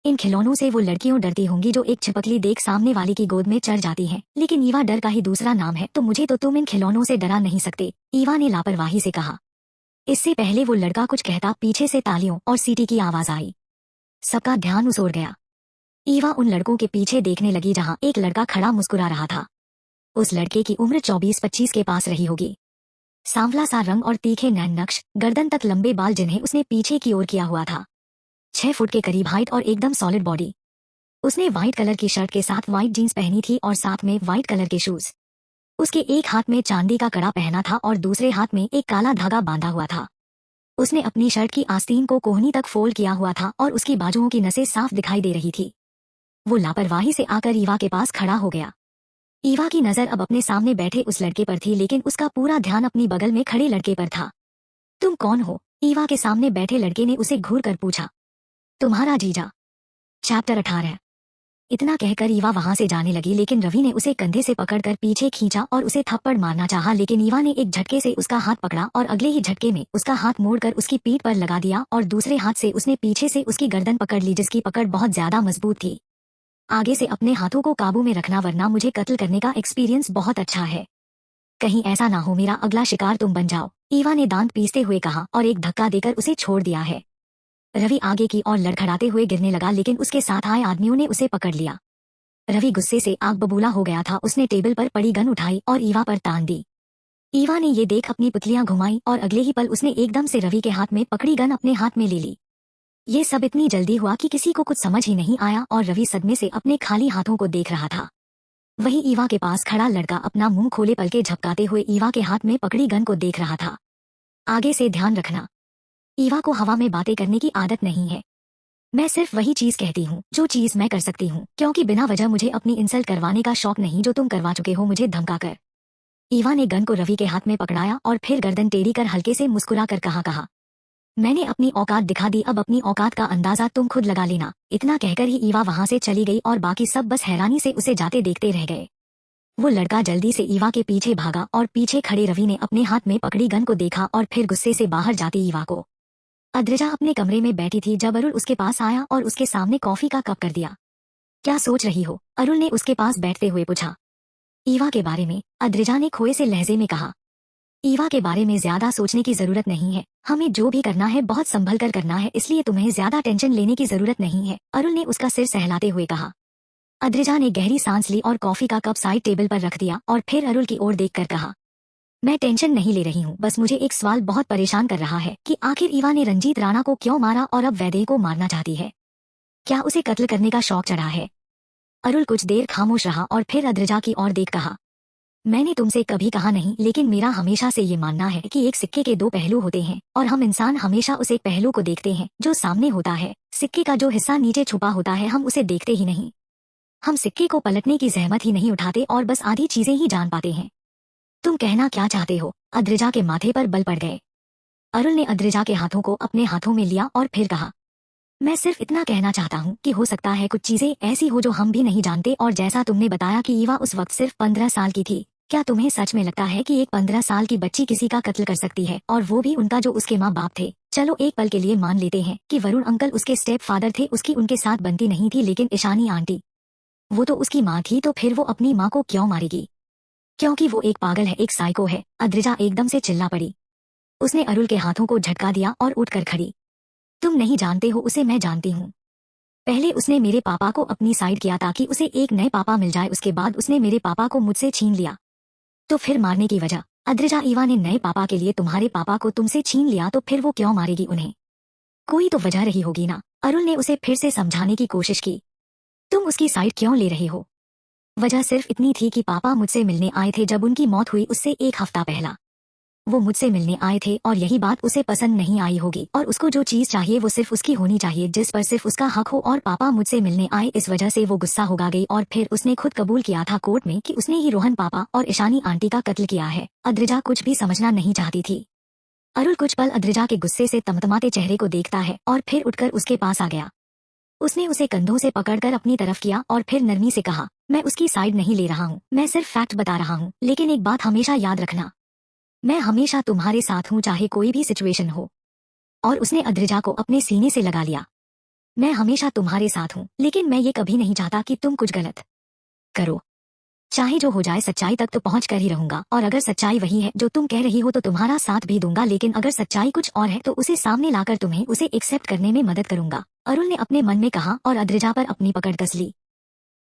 इन खिलौनों से वो लड़कियों डरती होंगी जो एक छिपकली देख सामने वाली की गोद में चढ़ जाती हैं, लेकिन ईवा डर का ही दूसरा नाम है, तो मुझे तो तुम इन खिलौनों से डरा नहीं सकते, ईवा ने लापरवाही से कहा। इससे पहले वो लड़का कुछ कहता पीछे से तालियों और सीटी की आवाज आई। सबका ध्यान उस ओर गया। ईवा उन लड़कों के पीछे देखने लगी जहां एक लड़का खड़ा मुस्कुरा रहा था। उस लड़के की उम्र 24-25 के पास रही होगी। सांवला सा रंग और तीखे नैन नक्श, गर्दन तक लंबे बाल जिन्हें उसने पीछे की ओर किया हुआ था। 6 फुट के करीब हाइट और एकदम सॉलिड बॉडी। उसने व्हाइट कलर की शर्ट के साथ व्हाइट जीन्स पहनी थी और साथ में व्हाइट कलर के शूज। उसके एक हाथ में चांदी का कड़ा पहना था और दूसरे हाथ में एक काला धागा बांधा हुआ था। उसने अपनी शर्ट की आस्तीन को कोहनी तक फोल्ड किया हुआ था और उसकी बाजुओं की नसें साफ दिखाई दे रही थी। वो लापरवाही से आकर ईवा के पास खड़ा हो गया। ईवा की नजर अब अपने सामने बैठे उस लड़के पर थी, लेकिन उसका पूरा ध्यान अपनी बगल में खड़े लड़के पर था। तुम कौन हो? ईवा के सामने बैठे लड़के ने उसे घूर कर पूछा। तुम्हारा जीजा। चैप्टर 18। इतना कहकर ईवा वहां से जाने लगी, लेकिन रवि ने उसे कंधे से पकड़कर पीछे खींचा और उसे थप्पड़ मारना चाहा, लेकिन ईवा ने एक झटके से उसका हाथ पकड़ा और अगले ही झटके में उसका हाथ मोड़कर उसकी पीठ पर लगा दिया और दूसरे हाथ से उसने पीछे से उसकी गर्दन पकड़ ली, जिसकी पकड़ बहुत ज्यादा मजबूत थी। आगे से अपने हाथों को काबू में रखना, वरना मुझे कत्ल करने का एक्सपीरियंस बहुत अच्छा है। कहीं ऐसा ना हो मेरा अगला शिकार तुम बन जाओ, ईवा ने दांत पीसते हुए कहा और एक धक्का देकर उसे छोड़ दिया है। रवि आगे की ओर लड़खड़ाते हुए गिरने लगा, लेकिन उसके साथ आए आदमियों ने उसे पकड़ लिया। रवि गुस्से से आग बबूला हो गया था। उसने टेबल पर पड़ी गन उठाई और ईवा पर तान दी। ईवा ने ये देख अपनी पुतलियां घुमाई और अगले ही पल उसने एकदम से रवि के हाथ में पकड़ी गन अपने हाथ में ले ली। ये सब इतनी जल्दी हुआ कि किसी को कुछ समझ ही नहीं आया और रवि सदमे से अपने खाली हाथों को देख रहा था। वहीं ईवा के पास खड़ा लड़का अपना मुंह खोले पलके झपकाते हुए ईवा के हाथ में पकड़ी गन को देख रहा था। आगे से ध्यान रखना, ईवा को हवा में बातें करने की आदत नहीं है। मैं सिर्फ वही चीज कहती हूँ जो चीज मैं कर सकती हूँ, क्योंकि बिना वजह मुझे अपनी इंसल्ट करवाने का शौक नहीं जो तुम करवा चुके हो मुझे धमकाकर। ईवा ने गन को रवि के हाथ में पकड़ाया और फिर गर्दन टेढ़ी कर हल्के से मुस्कुरा कर कहा मैंने अपनी औकात दिखा दी, अब अपनी औकात का अंदाजा तुम खुद लगा लेना। इतना कहकर ही ईवा वहां से चली गई और बाकी सब बस हैरानी से उसे जाते देखते रह गए। वो लड़का जल्दी से ईवा के पीछे भागा और पीछे खड़े रवि ने अपने हाथ में पकड़ी गन को देखा और फिर गुस्से से बाहर जाती ईवा को। अद्रिजा अपने कमरे में बैठी थी जब अरुल उसके पास आया और उसके सामने कॉफी का कप कर दिया। क्या सोच रही हो? अरुल ने उसके पास बैठते हुए पूछा। ईवा के बारे में, अद्रिजा ने खोए से लहजे में कहा। ईवा के बारे में ज्यादा सोचने की जरूरत नहीं है, हमें जो भी करना है बहुत संभल कर करना है, इसलिए तुम्हें ज्यादा टेंशन लेने की जरूरत नहीं है, अरुल ने उसका सिर सहलाते हुए कहा। अद्रिजा ने गहरी सांस ली और कॉफी का कप साइड टेबल पर रख दिया और फिर अरुल की ओर देखकर कहा, मैं टेंशन नहीं ले रही हूँ, बस मुझे एक सवाल बहुत परेशान कर रहा है कि आखिर ईवा ने रंजीत राणा को क्यों मारा और अब वैदेही को मारना चाहती है। क्या उसे कत्ल करने का शौक चढ़ा है? अरुल कुछ देर खामोश रहा और फिर अद्रिजा की ओर देख कहा, मैंने तुमसे कभी कहा नहीं, लेकिन मेरा हमेशा से ये मानना है कि एक सिक्के के दो पहलू होते हैं और हम इंसान हमेशा उस एक पहलू को देखते हैं जो सामने होता है। सिक्के का जो हिस्सा नीचे छुपा होता है हम उसे देखते ही नहीं। हम सिक्के को पलटने की जहमत ही नहीं उठाते और बस आधी चीजें ही जान पाते हैं। तुम कहना क्या चाहते हो? अद्रिजा के माथे पर बल पड़ गए। अरुल ने अद्रिजा के हाथों को अपने हाथों में लिया और फिर कहा, मैं सिर्फ इतना कहना चाहता हूँ कि हो सकता है कुछ चीजें ऐसी हो जो हम भी नहीं जानते, और जैसा तुमने बताया कि ईवा उस वक्त सिर्फ 15 साल की थी, क्या तुम्हें सच में लगता है कि एक 15 साल की बच्ची किसी का कत्ल कर सकती है, और वो भी उनका जो उसके माँ बाप थे? चलो एक पल के लिए मान लेते हैं कि वरुण अंकल उसके स्टेप फादर थे, उसकी उनके साथ बनती नहीं थी, लेकिन ईशानी आंटी वो तो उसकी माँ थी, तो फिर वो अपनी माँ को क्यों मारेगी? क्योंकि वो एक पागल है, एक साइको है। अद्रिजा एकदम से चिल्ला पड़ी। उसने अरुल के हाथों को झटका दिया और उठकर खड़ी। तुम नहीं जानते हो उसे, मैं जानती हूँ। पहले उसने मेरे पापा को अपनी साइड किया ताकि उसे एक नए पापा मिल जाए, उसके बाद उसने मेरे पापा को मुझसे छीन लिया। तो फिर मारने की वजह? अद्रिजा, ईवा ने नए पापा के लिए तुम्हारे पापा को तुमसे छीन लिया, तो फिर वो क्यों मारेगी उन्हें? कोई तो वजह रही होगी ना। अरुल ने उसे फिर से समझाने की कोशिश की। तुम उसकी साइड क्यों ले रहे हो? वजह सिर्फ इतनी थी कि पापा मुझसे मिलने आए थे जब उनकी मौत हुई, उससे एक हफ्ता पहला। वो मुझसे मिलने आए थे और यही बात उसे पसंद नहीं आई होगी और उसको जो चीज चाहिए वो सिर्फ उसकी होनी चाहिए, जिस पर सिर्फ उसका हक हो, और पापा मुझसे मिलने आए, इस वजह से वो गुस्सा होगा गई और फिर उसने खुद कबूल किया था कोर्ट में कि उसने ही रोहन पापा और ईशानी आंटी का कत्ल किया है। अद्रिजा कुछ भी समझना नहीं चाहती थी। अरुल कुछ पल अद्रिजा के गुस्से से तमतमाते चेहरे को देखता है और फिर उठकर उसके पास आ गया। उसने उसे कंधों से पकड़कर अपनी तरफ किया और फिर नरमी से कहा, मैं उसकी साइड नहीं ले रहा हूँ, मैं सिर्फ फैक्ट बता रहा हूँ, लेकिन एक बात हमेशा याद रखना, मैं हमेशा तुम्हारे साथ हूँ चाहे कोई भी सिचुएशन हो। और उसने अद्रिजा को अपने सीने से लगा लिया। मैं हमेशा तुम्हारे साथ हूँ, लेकिन मैं ये कभी नहीं चाहता कि तुम कुछ गलत करो। चाहे जो हो जाए, सच्चाई तक तो पहुंच कर ही रहूंगा, और अगर सच्चाई वही है जो तुम कह रही हो तो तुम्हारा साथ भी दूंगा, लेकिन अगर सच्चाई कुछ और है तो उसे सामने लाकर तुम्हें उसे एक्सेप्ट करने में मदद करूंगा। अरुल ने अपने मन में कहा और अद्रिजा पर अपनी पकड़ कस ली।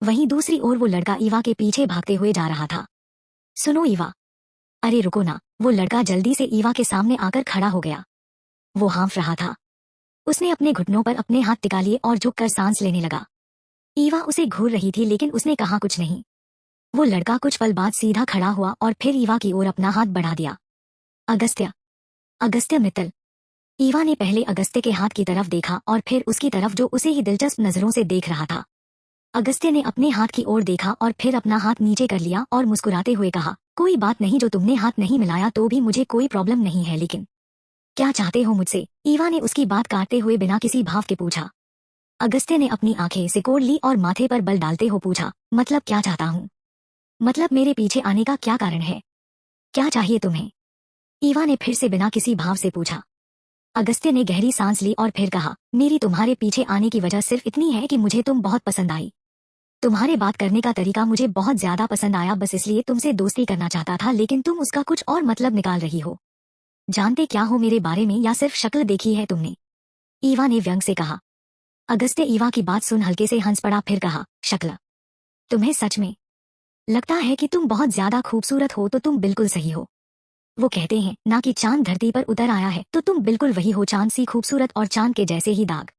वहीं दूसरी ओर वो लड़का ईवा के पीछे भागते हुए जा रहा था। सुनो ईवा। अरे रुको ना। वो लड़का जल्दी से ईवा के सामने आकर खड़ा हो गया। वो हाँफ रहा था। उसने अपने घुटनों पर अपने हाथ टिका लिए और झुककर सांस लेने लगा। ईवा उसे घूर रही थी लेकिन उसने कहा कुछ नहीं। वो लड़का कुछ पल बाद सीधा खड़ा हुआ और फिर ईवा की ओर अपना हाथ बढ़ा दिया। अगस्त्य, अगस्त्य मित्तल। ईवा ने पहले अगस्त्य के हाथ की तरफ देखा और फिर उसकी तरफ जो उसे ही दिलचस्प नजरों से देख रहा था। अगस्त्य ने अपने हाथ की ओर देखा और फिर अपना हाथ नीचे कर लिया और मुस्कुराते हुए कहा, कोई बात नहीं, जो तुमने हाथ नहीं मिलाया तो भी मुझे कोई प्रॉब्लम नहीं है, लेकिन क्या चाहते हो मुझसे? ईवा ने उसकी बात काटते हुए बिना किसी भाव के पूछा। अगस्त्य ने अपनी आंखें सिकोड़ ली और माथे पर बल डालते हो पूछा, मतलब क्या चाहता हूँ? मतलब मेरे पीछे आने का क्या कारण है? क्या चाहिए तुम्हें? ईवा ने फिर से बिना किसी भाव से पूछा। अगस्त्य ने गहरी सांस ली और फिर कहा, मेरी तुम्हारे पीछे आने की वजह सिर्फ इतनी है कि मुझे तुम बहुत पसंद आई। तुम्हारे बात करने का तरीका मुझे बहुत ज्यादा पसंद आया, बस इसलिए तुमसे दोस्ती करना चाहता था, लेकिन तुम उसका कुछ और मतलब निकाल रही हो। जानते क्या हो मेरे बारे में, या सिर्फ शक्ल देखी है तुमने? ईवा ने व्यंग से कहा। अगस्त्य ईवा की बात सुन हल्के से हंस पड़ा, फिर कहा, शक्ल? तुम्हें सच में लगता है कि तुम बहुत ज्यादा खूबसूरत हो? तो तुम बिल्कुल सही हो। वो कहते हैं ना कि चांद धरती पर उतर आया है, तो तुम बिल्कुल वही हो, चांद सी खूबसूरत और चांद के जैसे ही दाग।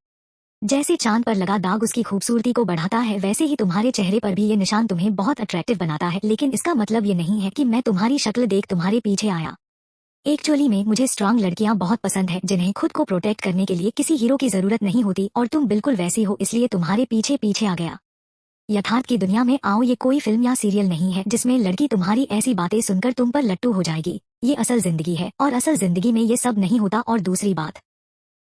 जैसे चांद पर लगा दाग उसकी खूबसूरती को बढ़ाता है, वैसे ही तुम्हारे चेहरे पर भी ये निशान तुम्हें बहुत अट्रैक्टिव बनाता है, लेकिन इसका मतलब ये नहीं है कि मैं तुम्हारी शक्ल देख तुम्हारे पीछे आया। एक्चुअली में मुझे स्ट्रांग लड़कियां बहुत पसंद है, जिन्हें खुद को प्रोटेक्ट करने के लिए किसी हीरो की जरूरत नहीं होती, और तुम बिल्कुल वैसी हो, इसलिए तुम्हारे पीछे पीछे आ गया। यथार्थ की दुनिया में आओ, ये कोई फिल्म या सीरियल नहीं है जिसमें लड़की तुम्हारी ऐसी बातें सुनकर तुम पर लट्टू हो जाएगी। ये असल जिंदगी है, और असल जिंदगी में ये सब नहीं होता। और दूसरी बात,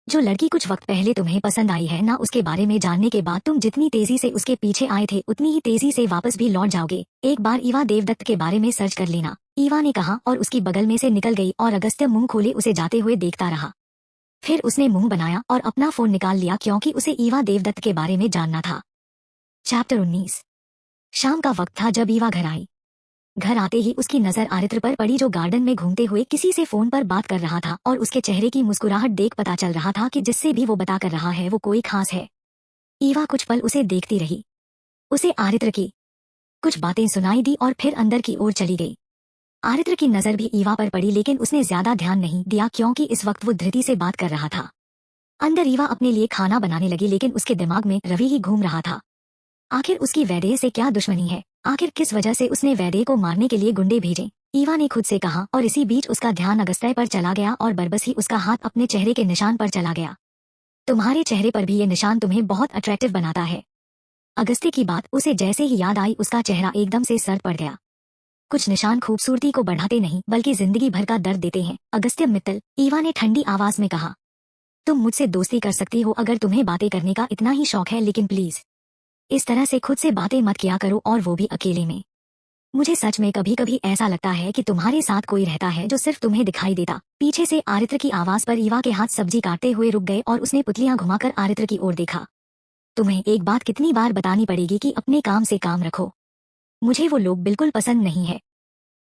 जो लड़की कुछ वक्त पहले तुम्हें पसंद आई है ना, उसके बारे में जानने के बाद तुम जितनी तेजी से उसके पीछे आए थे उतनी ही तेजी से वापस भी लौट जाओगे। एक बार ईवा देवदत्त के बारे में सर्च कर लेना, ईवा ने कहा और उसकी बगल में से निकल गई, और अगस्त्य मुंह खोले उसे जाते हुए देखता रहा। फिर उसने मुंह बनाया और अपना फोन निकाल लिया, क्योंकि उसे ईवा देवदत्त के बारे में जानना था। चैप्टर 19। शाम का वक्त था जब ईवा घर आई। घर आते ही उसकी नजर आरित्र पर पड़ी, जो गार्डन में घूमते हुए किसी से फोन पर बात कर रहा था, और उसके चेहरे की मुस्कुराहट देख पता चल रहा था कि जिससे भी वो बता कर रहा है वो कोई खास है। ईवा कुछ पल उसे देखती रही। उसे आरित्र की कुछ बातें सुनाई दी और फिर अंदर की ओर चली गई। आरित्र की नजर भी ईवा पर पड़ी, लेकिन उसने ज्यादा ध्यान नहीं दिया, क्योंकि इस वक्त वो धृति से बात कर रहा था। अंदर ईवा अपने लिए खाना बनाने लगी, लेकिन उसके दिमाग में रवि ही घूम रहा था। आखिर उसकी वैदेह से क्या दुश्मनी है? आखिर किस वजह से उसने वैदेह को मारने के लिए गुंडे भेजे? ईवा ने खुद से कहा, और इसी बीच उसका ध्यान अगस्त्य पर चला गया और बरबस ही उसका हाथ अपने चेहरे के निशान पर चला गया। तुम्हारे चेहरे पर भी ये निशान तुम्हें बहुत अट्रैक्टिव बनाता है। अगस्त्य की बात उसे जैसे ही याद आई, उसका चेहरा एकदम से सर पड़ गया। कुछ निशान खूबसूरती को बढ़ाते नहीं बल्कि जिंदगी भर का दर्द देते हैं, अगस्त्य मित्तल, ईवा ने ठंडी आवाज में कहा। तुम मुझसे दोस्ती कर सकती हो अगर तुम्हें बातें करने का इतना ही शौक है, लेकिन प्लीज इस तरह से खुद से बातें मत किया करो, और वो भी अकेले में। मुझे सच में कभी कभी ऐसा लगता है कि तुम्हारे साथ कोई रहता है जो सिर्फ तुम्हें दिखाई देता। पीछे से आरित्र की आवाज पर ईवा के हाथ सब्जी काटते हुए रुक गए, और उसने पुतलियां घुमाकर आरित्र की ओर देखा। तुम्हें एक बात कितनी बार बतानी पड़ेगी कि अपने काम से काम रखो। मुझे वो लोग बिल्कुल पसंद नहीं है।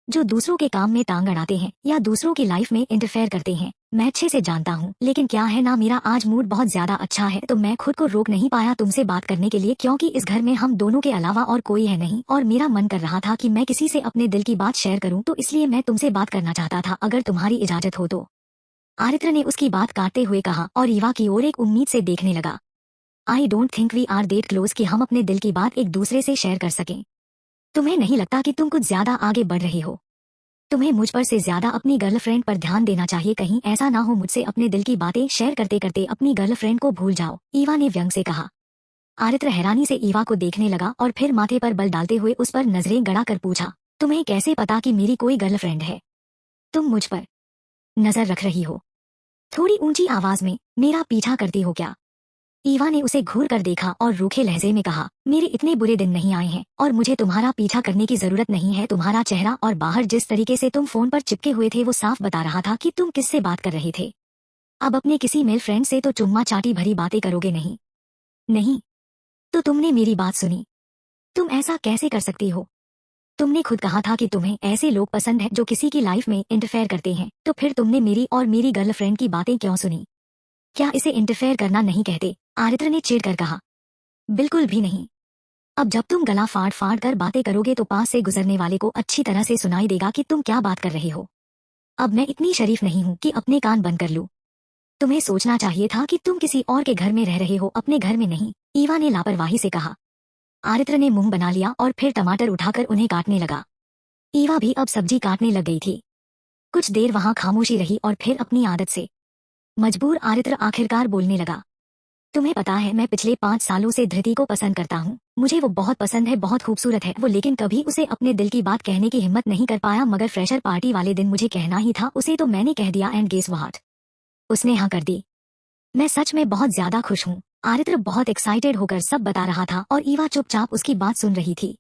जो दूसरों के काम में टांग अड़ाते हैं या दूसरों की लाइफ में इंटरफेयर करते हैं। मैं अच्छे से जानता हूँ, लेकिन क्या है ना, मेरा आज मूड बहुत ज्यादा अच्छा है तो मैं खुद को रोक नहीं पाया तुमसे बात करने के लिए, क्योंकि इस घर में हम दोनों के अलावा और कोई है नहीं और मेरा मन कर रहा था कि मैं किसी से अपने दिल की बात शेयर करूँ, तो इसलिए मैं तुमसे बात करना चाहता था, अगर तुम्हारी इजाजत हो तो। आरित्र ने उसकी बात काटते हुए कहा और ईवा की ओर एक उम्मीद से देखने लगा। I don't think we are that close कि हम अपने दिल की बात एक दूसरे से शेयर कर सकें। तुम्हें नहीं लगता कि तुम कुछ ज्यादा आगे बढ़ रहे हो? तुम्हें मुझ पर से ज्यादा अपनी गर्लफ्रेंड पर ध्यान देना चाहिए, कहीं ऐसा ना हो मुझसे अपने दिल की बातें शेयर करते करते अपनी गर्लफ्रेंड को भूल जाओ, ईवा ने व्यंग से कहा। आरित्र हैरानी से ईवा को देखने लगा और फिर माथे पर बल डालते हुए उस पर नजरें गड़ा कर पूछा, तुम्हें कैसे पता कि मेरी कोई गर्लफ्रेंड है? तुम मुझ पर नजर रख रही हो? थोड़ी ऊंची आवाज में, मेरा पीछा करती हो क्या? ईवा ने उसे घूर कर देखा और रूखे लहजे में कहा, मेरे इतने बुरे दिन नहीं आए हैं और मुझे तुम्हारा पीछा करने की जरूरत नहीं है। तुम्हारा चेहरा और बाहर जिस तरीके से तुम फोन पर चिपके हुए थे वो साफ बता रहा था कि तुम किससे बात कर रहे थे। अब अपने किसी मेल फ्रेंड से तो चुम्मा चाटी भरी बातें करोगे नहीं? नहीं तो तुमने मेरी बात सुनी? तुम ऐसा कैसे कर सकती हो? तुमने खुद कहा था कि तुम्हें ऐसे लोग पसंद है जो किसी की लाइफ में इंटरफेयर करते हैं, तो फिर तुमने मेरी और मेरी गर्लफ्रेंड की बातें क्यों सुनी? क्या इसे इंटरफेयर करना नहीं कहते? आरित्र ने चिढ़ कर कहा। बिल्कुल भी नहीं। अब जब तुम गला फाड़ फाड़ कर बातें करोगे तो पास से गुजरने वाले को अच्छी तरह से सुनाई देगा कि तुम क्या बात कर रहे हो। अब मैं इतनी शरीफ नहीं हूँ कि अपने कान बंद कर लूं। तुम्हें सोचना चाहिए था कि तुम किसी और के घर में रह रहे हो, अपने घर में नहीं, ईवा ने लापरवाही से कहा। आरित्र ने मुंह बना लिया और फिर टमाटर उठाकर उन्हें काटने लगा। ईवा भी अब सब्जी काटने लग गई थी। कुछ देर वहां खामोशी रही और फिर अपनी आदत से मजबूर आरित्र आखिरकार बोलने लगा। तुम्हें पता है मैं पिछले 5 सालों से धृति को पसंद करता हूँ। मुझे वो बहुत पसंद है, बहुत खूबसूरत है वो, लेकिन कभी उसे अपने दिल की बात कहने की हिम्मत नहीं कर पाया, मगर फ्रेशर पार्टी वाले दिन मुझे कहना ही था उसे तो मैंने कह दिया एंड गेस व्हाट, उसने हाँ कर दी। मैं सच में बहुत ज्यादा खुश हूँ। आरित्र बहुत एक्साइटेड होकर सब बता रहा था और ईवा चुपचाप उसकी बात सुन रही थी।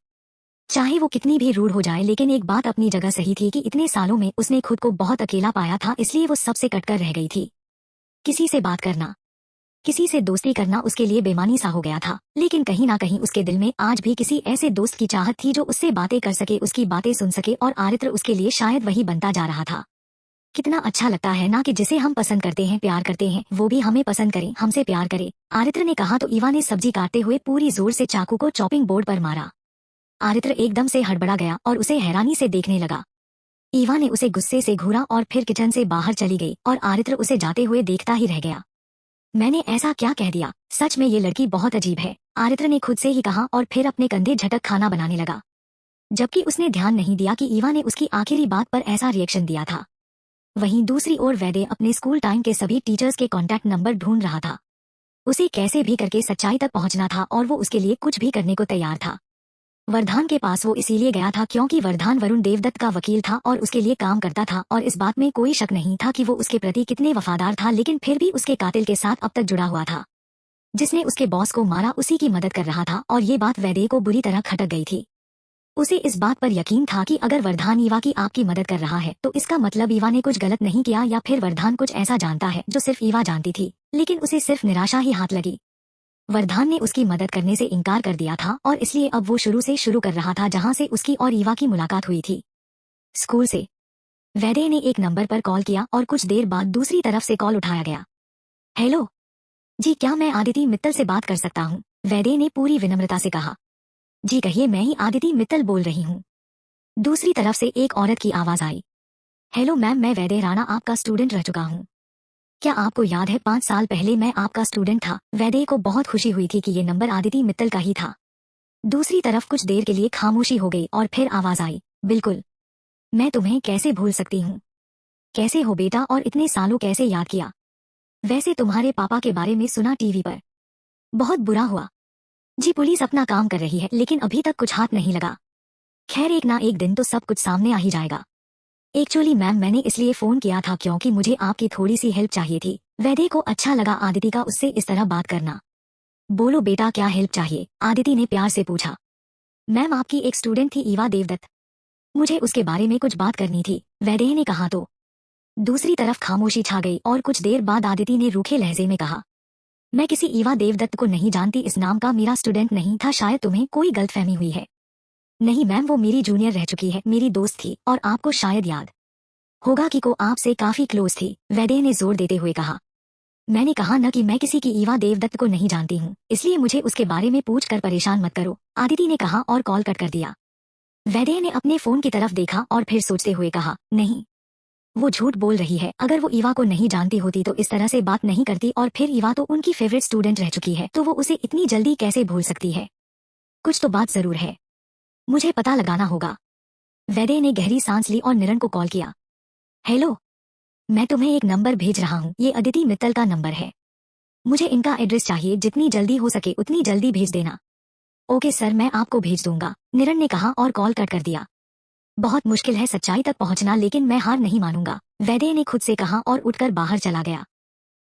चाहे वो कितनी भी रूड हो जाए, लेकिन एक बात अपनी जगह सही थी कि इतने सालों में उसने खुद को बहुत अकेला पाया था, इसलिए वो सबसे कटकर रह गई थी। किसी से बात करना, किसी से दोस्ती करना उसके लिए बेमानी सा हो गया था, लेकिन कहीं ना कहीं उसके दिल में आज भी किसी ऐसे दोस्त की चाहत थी जो उससे बातें कर सके, उसकी बातें सुन सके, और आरित्र उसके लिए शायद वही बनता जा रहा था। कितना अच्छा लगता है ना कि जिसे हम पसंद करते हैं, प्यार करते हैं, वो भी हमें पसंद करे, हमसे प्यार करे, आरित्र ने कहा तो ईवा ने सब्जी काटते हुए पूरी जोर से चाकू को चॉपिंग बोर्ड पर मारा। आरित्र एकदम से हड़बड़ा गया और उसे हैरानी से देखने लगा। ईवा ने उसे गुस्से से घूरा और फिर किचन से बाहर चली गई और आरित्र उसे जाते हुए देखता ही रह गया। मैंने ऐसा क्या कह दिया? सच में ये लड़की बहुत अजीब है, आरित्र ने खुद से ही कहा और फिर अपने कंधे झटक खाना बनाने लगा, जबकि उसने ध्यान नहीं दिया कि ईवा ने उसकी आखिरी बात पर ऐसा रिएक्शन दिया था। वहीं दूसरी ओर वैदे अपने स्कूल टाइम के सभी टीचर्स के कॉन्टैक्ट नंबर ढूंढ रहा था। उसे कैसे भी करके सच्चाई तक पहुंचना था और वो उसके लिए कुछ भी करने को तैयार था। वरदान के पास वो इसीलिए गया था क्योंकि वरदान वरुण देवदत्त का वकील था और उसके लिए काम करता था, और इस बात में कोई शक नहीं था कि वो उसके प्रति कितने वफादार था, लेकिन फिर भी उसके कातिल के साथ अब तक जुड़ा हुआ था। जिसने उसके बॉस को मारा उसी की मदद कर रहा था, और ये बात वैदे को बुरी तरह खटक गई थी। उसे इस बात पर यकीन था कि अगर वरदान ईवा की आपकी मदद कर रहा है तो इसका मतलब ईवा ने कुछ गलत नहीं किया, या फिर वरदान कुछ ऐसा जानता है जो सिर्फ ईवा जानती थी, लेकिन उसे सिर्फ निराशा ही हाथ लगी। वरदान ने उसकी मदद करने से इनकार कर दिया था और इसलिए अब वो शुरू से शुरू कर रहा था जहां से उसकी और ईवा की मुलाकात हुई थी, स्कूल से। वैदे ने एक नंबर पर कॉल किया और कुछ देर बाद दूसरी तरफ से कॉल उठाया गया। हेलो जी, क्या मैं आदिति मित्तल से बात कर सकता हूँ? वैदे ने पूरी विनम्रता से कहा। जी कहिए, मैं ही आदिति मित्तल बोल रही हूँ। दूसरी तरफ से एक औरत की आवाज आई। हेलो मैम, मैं वैदे राणा आपका स्टूडेंट रह चुका हूँ। क्या आपको याद है 5 साल पहले मैं आपका स्टूडेंट था? वैदे को बहुत खुशी हुई थी कि ये नंबर आदिति मित्तल का ही था। दूसरी तरफ कुछ देर के लिए खामोशी हो गई और फिर आवाज आई, बिल्कुल, मैं तुम्हें कैसे भूल सकती हूँ। कैसे हो बेटा, और इतने सालों कैसे याद किया? वैसे तुम्हारे पापा के बारे में सुना टीवी पर, बहुत बुरा हुआ। जी पुलिस अपना काम कर रही है, लेकिन अभी तक कुछ हाथ नहीं लगा। खैर एक ना एक दिन तो सब कुछ सामने आ ही जाएगा। एक्चुअली मैम मैंने इसलिए फोन किया था क्योंकि मुझे आपकी थोड़ी सी हेल्प चाहिए थी। वैदे को अच्छा लगा आदिति का उससे इस तरह बात करना। बोलो बेटा, क्या हेल्प चाहिए? आदिति ने प्यार से पूछा। मैम आपकी एक स्टूडेंट थी ईवा देवदत्त, मुझे उसके बारे में कुछ बात करनी थी, वैदे ने कहा तो। दूसरी तरफ खामोशी छा गई और कुछ देर बाद आदिति ने रूखे लहजे में कहा, मैं किसी ईवा देवदत्त को नहीं जानती, इस नाम का मेरा स्टूडेंट नहीं था, शायद तुम्हें कोई गलतफहमी हुई है। नहीं मैम, वो मेरी जूनियर रह चुकी है, मेरी दोस्त थी और आपको शायद याद होगा कि को आपसे काफी क्लोज थी, वैदेह ने जोर देते हुए कहा। मैंने कहा न कि मैं किसी की ईवा देवदत्त को नहीं जानती हूँ, इसलिए मुझे उसके बारे में पूछ कर परेशान मत करो, आदिति ने कहा और कॉल कट कर दिया। वैदेह ने अपने फोन की तरफ देखा और फिर सोचते हुए कहा, नहीं, वो झूठ बोल रही है। अगर वो ईवा को नहीं जानती होती तो इस तरह से बात नहीं करती, और फिर ईवा तो उनकी फेवरेट स्टूडेंट रह चुकी है, तो वो उसे इतनी जल्दी कैसे भूल सकती है। कुछ तो बात जरूर है, मुझे पता लगाना होगा। वैदेह ने गहरी सांस ली और निरन को कॉल किया। हेलो, मैं तुम्हें एक नंबर भेज रहा हूँ, ये अदिति मित्तल का नंबर है, मुझे इनका एड्रेस चाहिए, जितनी जल्दी हो सके उतनी जल्दी भेज देना। ओके सर, मैं आपको भेज दूंगा, निरन ने कहा और कॉल कट कर दिया। बहुत मुश्किल है सच्चाई तक पहुंचना, लेकिन मैं हार नहीं मानूंगा, वैदेह ने खुद से कहा और उठकर बाहर चला गया।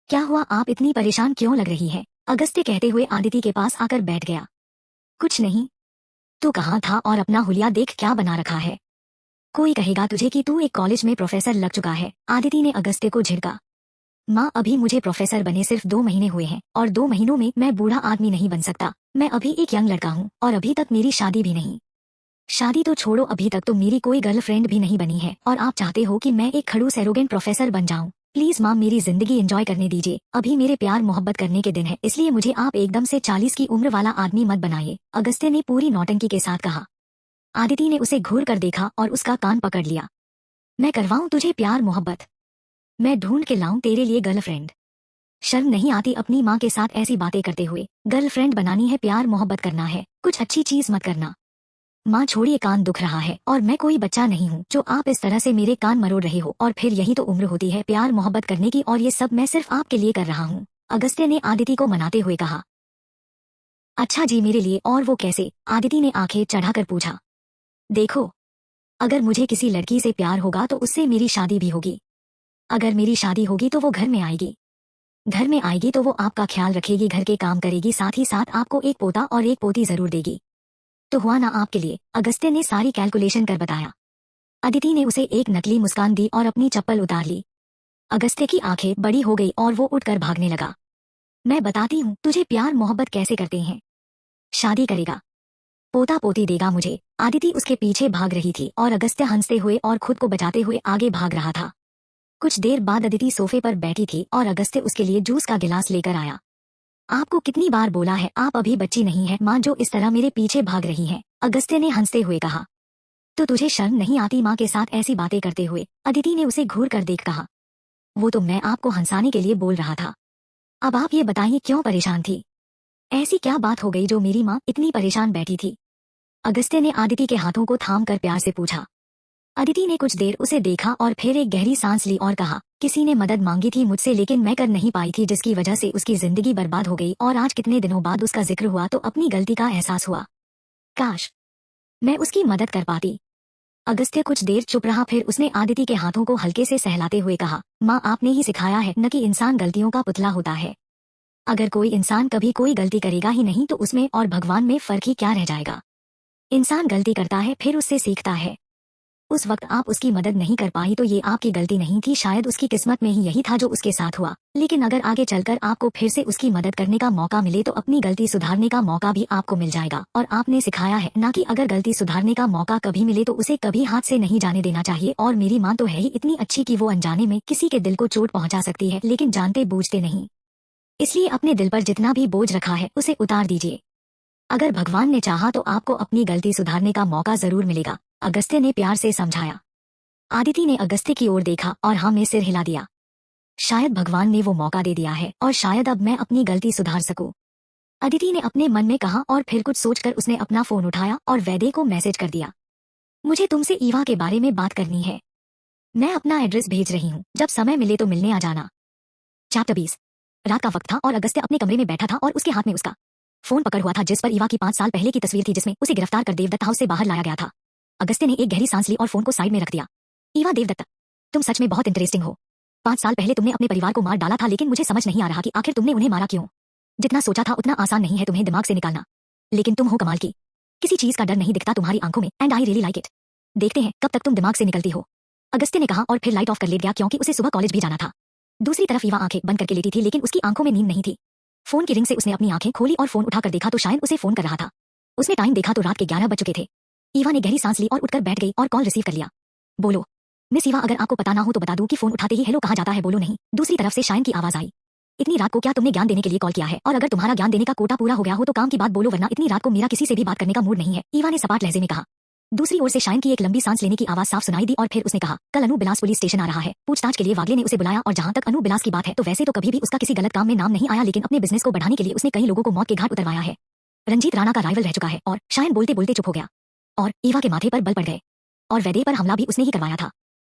क्या हुआ, आप इतनी परेशान क्यों लग रही है, अगस्त्य कहते हुए आदिति के पास आकर बैठ गया। कुछ नहीं, तू कहाँ था और अपना हुलिया देख क्या बना रखा है, कोई कहेगा तुझे कि तू एक कॉलेज में प्रोफेसर लग चुका है, आदिति ने अगस्त्य को झिड़का। माँ, अभी मुझे प्रोफेसर बने सिर्फ 2 महीने हुए हैं और 2 महीनों में मैं बूढ़ा आदमी नहीं बन सकता, मैं अभी एक यंग लड़का हूँ और अभी तक मेरी शादी भी नहीं। शादी तो छोड़ो, अभी तक तो मेरी कोई गर्लफ्रेंड भी नहीं बनी है और आप चाहते हो कि मैं एक खड़ूस एरोगेंट प्रोफेसर बन जाऊं। प्लीज माँ, मेरी जिंदगी एंजॉय करने दीजिए, अभी मेरे प्यार मोहब्बत करने के दिन है, इसलिए मुझे आप एकदम से 40 की उम्र वाला आदमी मत बनाइए, अगस्त्य ने पूरी नौटंकी के साथ कहा। आदिति ने उसे घूर कर देखा और उसका कान पकड़ लिया। मैं करवाऊं तुझे प्यार मोहब्बत, मैं ढूंढ के लाऊं तेरे लिए गर्लफ्रेंड, शर्म नहीं आती अपनी माँ के साथ ऐसी बातें करते हुए, गर्लफ्रेंड बनानी है, प्यार मोहब्बत करना है, कुछ अच्छी चीज मत करना। माँ छोड़िए, कान दुख रहा है और मैं कोई बच्चा नहीं हूँ जो आप इस तरह से मेरे कान मरोड़ रहे हो, और फिर यही तो उम्र होती है प्यार मोहब्बत करने की, और ये सब मैं सिर्फ आपके लिए कर रहा हूँ, अगस्त्य ने आदिति को मनाते हुए कहा। अच्छा जी, मेरे लिए, और वो कैसे, आदिति ने आंखें चढ़ाकर पूछा। देखो, अगर मुझे किसी लड़की से प्यार होगा तो उससे मेरी शादी भी होगी, अगर मेरी शादी होगी तो वो घर में आएगी, घर में आएगी तो वो आपका ख्याल रखेगी, घर के काम करेगी, साथ ही साथ आपको एक पोता और एक पोती जरूर देगी, तो हुआ ना आपके लिए, अगस्त्य ने सारी कैलकुलेशन कर बताया। अदिति ने उसे एक नकली मुस्कान दी और अपनी चप्पल उतार ली। अगस्त्य की आंखें बड़ी हो गई और वो उठकर भागने लगा। मैं बताती हूँ तुझे प्यार मोहब्बत कैसे करते हैं, शादी करेगा, पोता पोती देगा मुझे, आदिति उसके पीछे भाग रही थी और अगस्त्य हंसते हुए और खुद को बचाते हुए आगे भाग रहा था। कुछ देर बाद अदिति सोफे पर बैठी थी और अगस्त्य उसके लिए जूस का गिलास लेकर आया। आपको कितनी बार बोला है, आप अभी बच्ची नहीं है माँ जो इस तरह मेरे पीछे भाग रही है, अगस्त्य ने हंसते हुए कहा। तो तुझे शर्म नहीं आती माँ के साथ ऐसी बातें करते हुए, अदिति ने उसे घूर कर देख कहा। वो तो मैं आपको हंसाने के लिए बोल रहा था, अब आप ये बताइए क्यों परेशान थी, ऐसी क्या बात हो गई जो मेरी माँ इतनी परेशान बैठी थी, अगस्त्य ने आदिति के हाथों को थाम कर प्यार से पूछा। अदिति ने कुछ देर उसे देखा और फिर एक गहरी सांस ली और कहा, किसी ने मदद मांगी थी मुझसे लेकिन मैं कर नहीं पाई थी, जिसकी वजह से उसकी जिंदगी बर्बाद हो गई, और आज कितने दिनों बाद उसका जिक्र हुआ तो अपनी गलती का एहसास हुआ, काश मैं उसकी मदद कर पाती। अगस्त्य कुछ देर चुप रहा, फिर उसने आदिति के हाथों को हल्के से सहलाते हुए कहा, माँ आपने ही सिखाया है न कि इंसान गलतियों का पुतला होता है, अगर कोई इंसान कभी कोई गलती करेगा ही नहीं तो उसमें और भगवान में फर्क ही क्या रह जाएगा। इंसान गलती करता है फिर उससे सीखता है, उस वक्त आप उसकी मदद नहीं कर पाई तो ये आपकी गलती नहीं थी, शायद उसकी किस्मत में ही यही था जो उसके साथ हुआ, लेकिन अगर आगे चलकर आपको फिर से उसकी मदद करने का मौका मिले तो अपनी गलती सुधारने का मौका भी आपको मिल जाएगा, और आपने सिखाया है ना कि अगर गलती सुधारने का मौका कभी मिले तो उसे कभी हाथ से नहीं जाने देना चाहिए, और मेरी माँ तो है ही इतनी अच्छी कि वो अनजाने में किसी के दिल को चोट पहुँचा सकती है लेकिन जानते बूझते नहीं, इसलिए अपने दिल पर जितना भी बोझ रखा है उसे उतार दीजिए, अगर भगवान ने चाहा तो आपको अपनी गलती सुधारने का मौका जरूर मिलेगा, अगस्त्य ने प्यार से समझाया। आदिति ने अगस्त्य की ओर देखा और हाँ में सिर हिला दिया, शायद भगवान ने वो मौका दे दिया है और शायद अब मैं अपनी गलती सुधार सकूं, अदिति ने अपने मन में कहा, और फिर कुछ सोचकर उसने अपना फोन उठाया और वैदेह को मैसेज कर दिया। मुझे तुमसे ईवा के बारे में बात करनी है, मैं अपना एड्रेस भेज रही हूँ, जब समय मिले तो मिलने आ जाना। चैप्टर 20। रात का वक्त था और अगस्त्य अपने कमरे में बैठा था और उसके हाथ में उसका फोन पकड़ हुआ था जिस पर ईवा की 5 साल पहले की तस्वीर थी जिसमें उसे गिरफ्तार कर देवदत्त हाउस से बाहर लाया गया था। अगस्त्य ने एक गहरी सांस ली और फोन को साइड में रख दिया। ईवा देवदत्त, तुम सच में बहुत इंटरेस्टिंग हो, 5 साल पहले तुमने अपने परिवार को मार डाला था लेकिन मुझे समझ नहीं आ रहा कि आखिर तुमने उन्हें मारा क्यों, जितना सोचा था उतना आसान नहीं है तुम्हें दिमाग से निकालना, लेकिन तुम हो कमाल की, किसी चीज का डर नहीं दिखता तुम्हारी आंखों में, and I really like it, देखते हैं कब तक तुम दिमाग से निकलती हो, अगस्त्य ने कहा और फिर लाइट ऑफ कर लेट गया क्योंकि उसे सुबह कॉलेज भी जाना था। दूसरी तरफ ईवा आंखें बंद करके लेटी थी लेकिन उसकी आंखों में नींद नहीं थी। फोन की रिंग से उसने अपनी आंखें खोली और फोन उठाकर देखा तो शायद उसे फोन कर रहा था। उसने टाइम देखा तो रात के 11 बज चुके थे। ईवा ने गहरी सांस ली और उठकर बैठ गई और कॉल रिसीव कर लिया। बोलो। मिस ईवा, अगर आपको पता ना हो तो बता दूं कि फोन उठाते ही हेलो कहा जाता है, बोलो नहीं। दूसरी तरफ से शायन की आवाज आई। इतनी रात को क्या तुमने ज्ञान देने के लिए कॉल किया है? और अगर तुम्हारा ज्ञान देने का कोटा पूरा हो गया हो तो काम की बात बोलो, वरना इतनी रात को मेरा किसी से भी बात करने का मूड नहीं है, ईवा ने सपाट लहजे में कहा। दूसरी ओर से शायन की एक लंबी सांस लेने की आवाज साफ सुनाई दी और फिर उसने कहा, कल अनु बिलास पुलिस स्टेशन आ रहा है। पूछताछ के लिए वागले ने उसे बुलाया और जहां तक अनु बिलास की बात है तो वैसे तो कभी भी उसका किसी गलत काम में नाम नहीं आया, लेकिन अपने बिजनेस को बढ़ाने के लिए उसने कई लोगों को मौत के घाट उतरवाया है। रंजीत राणा का राइवल रह चुका है। और शायन बोलते बोलते चुप हो गया और ईवा के माथे पर बल पड़ गए। और वैदे पर हमला भी उसने ही करवाया था।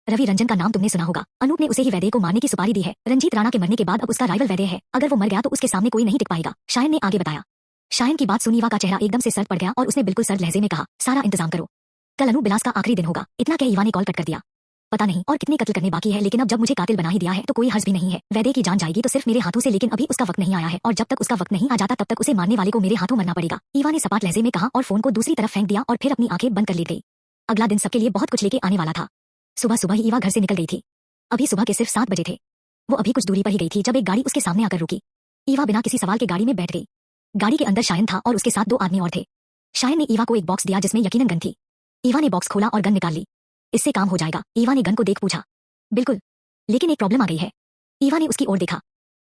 रवि रंजन का नाम तुमने सुना होगा। अनूप ने उसे ही वैदे को मारने की सुपारी दी है। रंजीत राणा के मरने के बाद अब उसका राइवल वैदे है। अगर वो मर गया तो उसके सामने कोई नहीं टिक पाएगा, शायन ने आगे बताया। शायन की बात सुनी ईवा का चेहरा एकदम से सर्द पड़ गया और उसने बिल्कुल सर्द लहजे में कहा, सारा इंतजाम करो, कल अनु बिलास का आखिरी दिन होगा। इतना कह ईवा ने कॉल कट कर दिया। पता नहीं और कितने कत्ल करने बाकी है, लेकिन अब जब मुझे कातिल बना ही दिया है तो कोई हर्ज भी नहीं है। वैदे की जान जाएगी तो सिर्फ मेरे हाथों से, लेकिन अभी उसका वक्त नहीं आया है और जब तक उसका वक्त नहीं आ जाता तब तक उसे मारने वाले को मेरे हाथों मरना पड़ेगा, ईवा ने सपाट लहजे में कहा और फोन को दूसरी तरफ फेंक दिया और फिर अपनी आंखें बंद कर ले गई। अगला दिन सबके लिए बहुत कुछ लेके आने वाला था। सुबह सुबह ही ईवा घर से निकल गई थी। अभी सुबह के सिर्फ 7 बजे थे। वो अभी कुछ दूरी पर ही गई थी जब एक गाड़ी उसके सामने आकर रुकी। ईवा बिना किसी सवाल के गाड़ी में बैठ गई। गाड़ी के अंदर शायन था और उसके साथ 2 आदमी और थे। शायन ने ईवा को एक बॉक्स दिया जिसमें यकीनन गन थी। ईवा ने बॉक्स खोला और गन निकाल ली। इससे काम हो जाएगा, ईवा ने गन को देख पूछा। बिल्कुल, लेकिन एक प्रॉब्लम आ गई है। ईवा ने उसकी ओर देखा।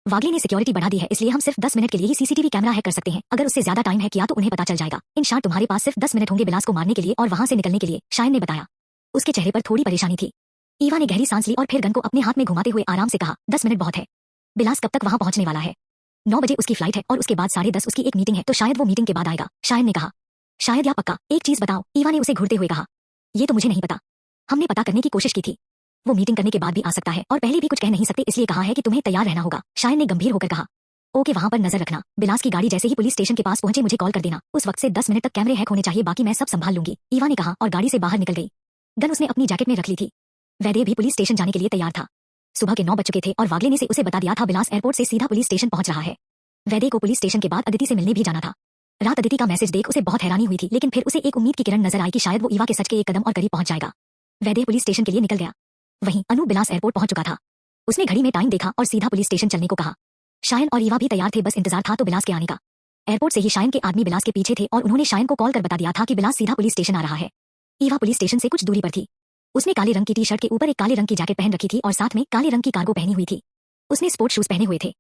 वागले ने सिक्योरिटी बढ़ा दी है, इसलिए हम सिर्फ 10 मिनट के लिए ही सीसीटीवी कैमरा हैक कर सकते हैं। अगर उससे ज्यादा टाइम है किया तो उन्हें पता चल जाएगा। इन शॉर्ट तुम्हारे पास सिर्फ 10 मिनट होंगे बिलास को मारने के लिए और वहां से निकलने के लिए, शायन ने बताया। उसके चेहरे पर थोड़ी परेशानी थी। ईवा ने गहरी सांस ली और फिर गन को अपने हाथ में घुमाते हुए आराम से कहा, 10 मिनट बहुत है। बिलास कब तक वहां पहुंचने वाला है? 9 बजे उसकी फ्लाइट है और उसके बाद 10:30 उसकी एक मीटिंग है, तो शायद वो मीटिंग के बाद आएगा, शायन ने कहा। शायद या पक्का? एक चीज बताओ, ईवा ने उसे घूरते हुए कहा। ये तो मुझे नहीं पता, हमने पता करने की कोशिश की थी। वो मीटिंग करने के बाद भी आ सकता है और पहले भी कुछ कह नहीं सकते, इसलिए कहा है कि तुम्हें तैयार रहना होगा, शायन ने गंभीर होकर कहा। ओके, वहां पर नजर रखना। बिलास की गाड़ी जैसे ही पुलिस स्टेशन के पास पहुंचे मुझे कॉल कर देना। उस वक्त से 10 मिनट तक कैमरे हैक होने चाहिए, बाकी मैं सब संभाल लूंगी, ईवा ने कहा और गाड़ी से बाहर निकल गई। गन उसने अपनी जैकेट में रख ली थी। वैदे भी पुलिस स्टेशन जाने के लिए तैयार था। सुबह के 9 बज चुके थे और वागले ने से उसे बता दिया था बिलास एयरपोर्ट से सीधा पुलिस स्टेशन पहुंच रहा है। वैदे को पुलिस स्टेशन के बाद अदिति से मिलने भी जाना था। रात अदिति का मैसेज देख उसे बहुत हैरानी हुई थी, लेकिन फिर उसे एक उम्मीद की किरण नजर आई कि शायद वो ईवा के सच के एक कदम और करीब पहुंच जाएगा। वैदे पुलिस स्टेशन के लिए निकल गया। वहीं अनु बिलास एयरपोर्ट पहुंच चुका था। उसने घड़ी में टाइम देखा और सीधा पुलिस स्टेशन चलने को कहा। शायन और ईवा भी तैयार थे, बस इंतजार था तो बिलास के आने का। एयरपोर्ट से ही शायन के आदमी बिलास के पीछे थे और उन्होंने शायन को कॉल कर बता दिया था कि बिलास सीधा पुलिस स्टेशन आ रहा है। ईवा पुलिस स्टेशन से कुछ दूरी पर थी। उसने काले रंग की टी शर्ट के ऊपर एक काले रंग की जैकेट पहन रखी थी और साथ में काले रंग की कार्गो पहनी हुई थी। उसने स्पोर्ट्स शूज पहने हुए थे।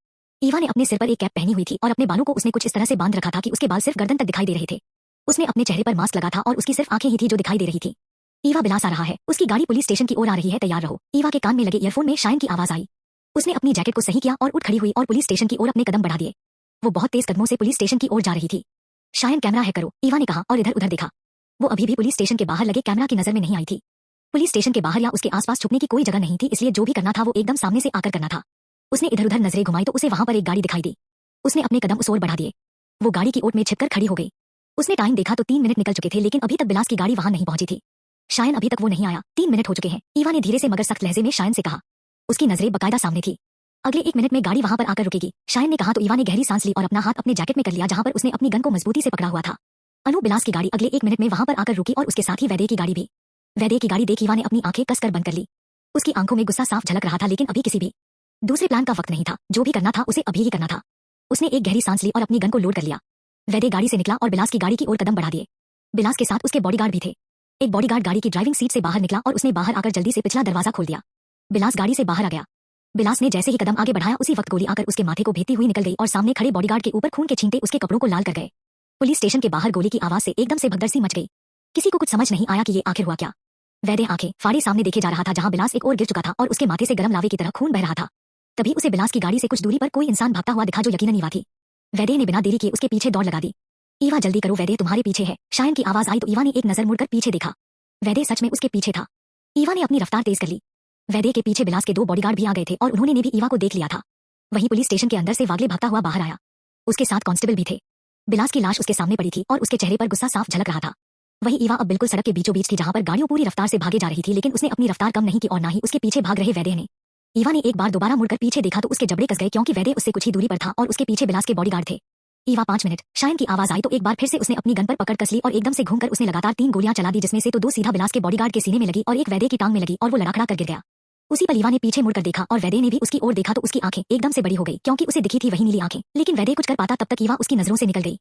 ईवा ने अपने सिर पर एक कैप पहनी हुई थी और अपने बालों को उसने कुछ इस तरह से बांध रखा था कि उसके बाल सिर्फ गर्दन तक दिखाई दे रहे थे। उसने अपने चेहरे पर मास्क लगा था और उसकी सिर्फ आंखें ही थी जो दिखाई दे रही थी। ईवा बिलास आ रहा है, उसकी गाड़ी पुलिस स्टेशन की ओर आ रही है, तैयार रहो। ईवा के कान में लगे ईयरफोन में शायन की आवाज आई। उसने अपनी जैकेट को सही किया और उठ खड़ी हुई और पुलिस स्टेशन की ओर अपने कदम बढ़ा दिए। वो बहुत तेज कदमों से पुलिस स्टेशन की ओर जा रही थी। शायन कैमरा हैक करो, ईवा ने कहा और इधर उधर देखा। वो अभी भी पुलिस स्टेशन के बाहर लगे कैमरा की नजर में नहीं आई थी। पुलिस स्टेशन के बाहर या उसके आसपास छुपने की कोई जगह नहीं थी, इसलिए जो भी करना था वो एकदम सामने से आकर करना था। उसने इधर उधर नजरें घुमाई तो उसे वहां पर एक गाड़ी दिखाई दी। उसने अपने कदम उस ओर बढ़ा दिए। वो गाड़ी की ओट में छिपकर खड़ी हो गई। उसने टाइम देखा तो 3 मिनट निकल चुके थे, लेकिन अभी तक बिलास की गाड़ी वहां नहीं पहुंची थी। शायन अभी तक वो नहीं आया, 3 मिनट हो चुके हैं, ईवा ने धीरे से मगर सख्त लहजे में शायन से कहा। उसकी नजरें बकायदा सामने थी। अगले 1 मिनट में गाड़ी वहां पर आकर रुकेगी, शायन ने कहा तो ईवा ने गहरी सांस ली और अपना हाथ अपने जैकेट में कर लिया जहां पर उसने अपनी गन को मजबूती से पकड़ा हुआ था। अनु बिलास की गाड़ी अगले 1 मिनट में वहां पर आकर रुकी और उसके साथ ही वैदे की गाड़ी भी। वैदे की गाड़ी देख ईवा ने अपनी आंखें कसकर बंद कर ली। उसकी आंखों में गुस्सा साफ झलक रहा था, लेकिन अभी किसी भी दूसरे प्लान का वक्त नहीं था। जो भी करना था उसे अभी ही करना था। उसने एक गहरी सांस ली और अपनी गन को लोड कर लिया। वैदे गाड़ी से निकला और बिलास की गाड़ी की ओर कदम बढ़ा दिए। बिलास के साथ उसके बॉडीगार्ड भी थे। एक बॉडीगार्ड गाड़ी की ड्राइविंग सीट से बाहर निकला और उसने बाहर आकर जल्दी से पिछला दरवाजा खोल दिया। बिलास गाड़ी से बाहर आ गया। बिलास ने जैसे ही कदम आगे बढ़ाया उसी वक्त गोली आकर उसके माथे को भेदती हुई निकल गई और सामने खड़े बॉडीगार्ड के ऊपर खून के छींटे उसके कपड़ों को लाल कर गए। पुलिस स्टेशन के बाहर गोली की आवाज से एकदम से भगदड़ सी मच गई। किसी को कुछ समझ नहीं आया कि ये आखिर हुआ क्या। वैदे आंखें फाड़े सामने देखे जा रहा था जहां बिलास एक ओर गिर चुका था और उसके माथे से गर्म लावे की तरह खून बह रहा था। तभी उसे बिलास की गाड़ी से कुछ दूरी पर कोई इंसान भागता हुआ दिखा जो यकीनन ईवा थी। वैदे ने बिना देरी किए उसके पीछे दौड़ लगा दी। ईवा जल्दी करो, वैदे तुम्हारे पीछे है। शायन की आवाज आई तो ईवा ने एक नजर मुड़कर पीछे देखा। वैदे सच में उसके पीछे था। ईवा ने अपनी रफ्तार तेज कर ली। वैदे के पीछे बिलास के 2 बॉडीगार्ड भी आ गए थे और उन्होंने ने भी ईवा को देख लिया था। वहीं पुलिस स्टेशन के अंदर से वागले भागता हुआ बाहर आया। उसके साथ कांस्टेबल भी थे। बिलास की लाश उसके सामने पड़ी थी और उसके चेहरे पर गुस्सा साफ झलक रहा था। वहीं ईवा अब बिल्कुल सड़क के बीचों बीच थी जहां पर गाड़ियां पूरी रफ्तार से भागे जा रही थी, लेकिन उसने अपनी रफ्तार कम नहीं की और ना ही उसके पीछे भाग रहे वैदे ने। ईवा ने एक बार दोबारा मुड़कर पीछे देखा तो उसके जबड़े कस गए क्योंकि वैदे उससे कुछ ही दूरी पर था और उसके पीछे बिलास के बॉडीगार्ड थे। ईवा 5 मिनट। शायन की आवाज आई तो एक बार फिर से उसने अपनी गन पर पकड़ कस ली और एकदम से घूमकर उसने लगातार 3 गोलियां चला दी, जिसमें से तो 2 सीधा बिलास के बॉडीगार्ड के सीने में लगी और एक वैदे की टांग में लगी और वो लड़खड़ा कर गिर गया। उसी पर ईवा ने पीछे मुड़कर देखा और वैदे ने भी उसकी ओर देखा तो उसकी आंखें एकदम से बड़ी हो गई क्योंकि उसे दिखी थी वही नीली आंखें, लेकिन वैदे कुछ कर पाता तब तक ईवा उसकी नजरों से निकल गई।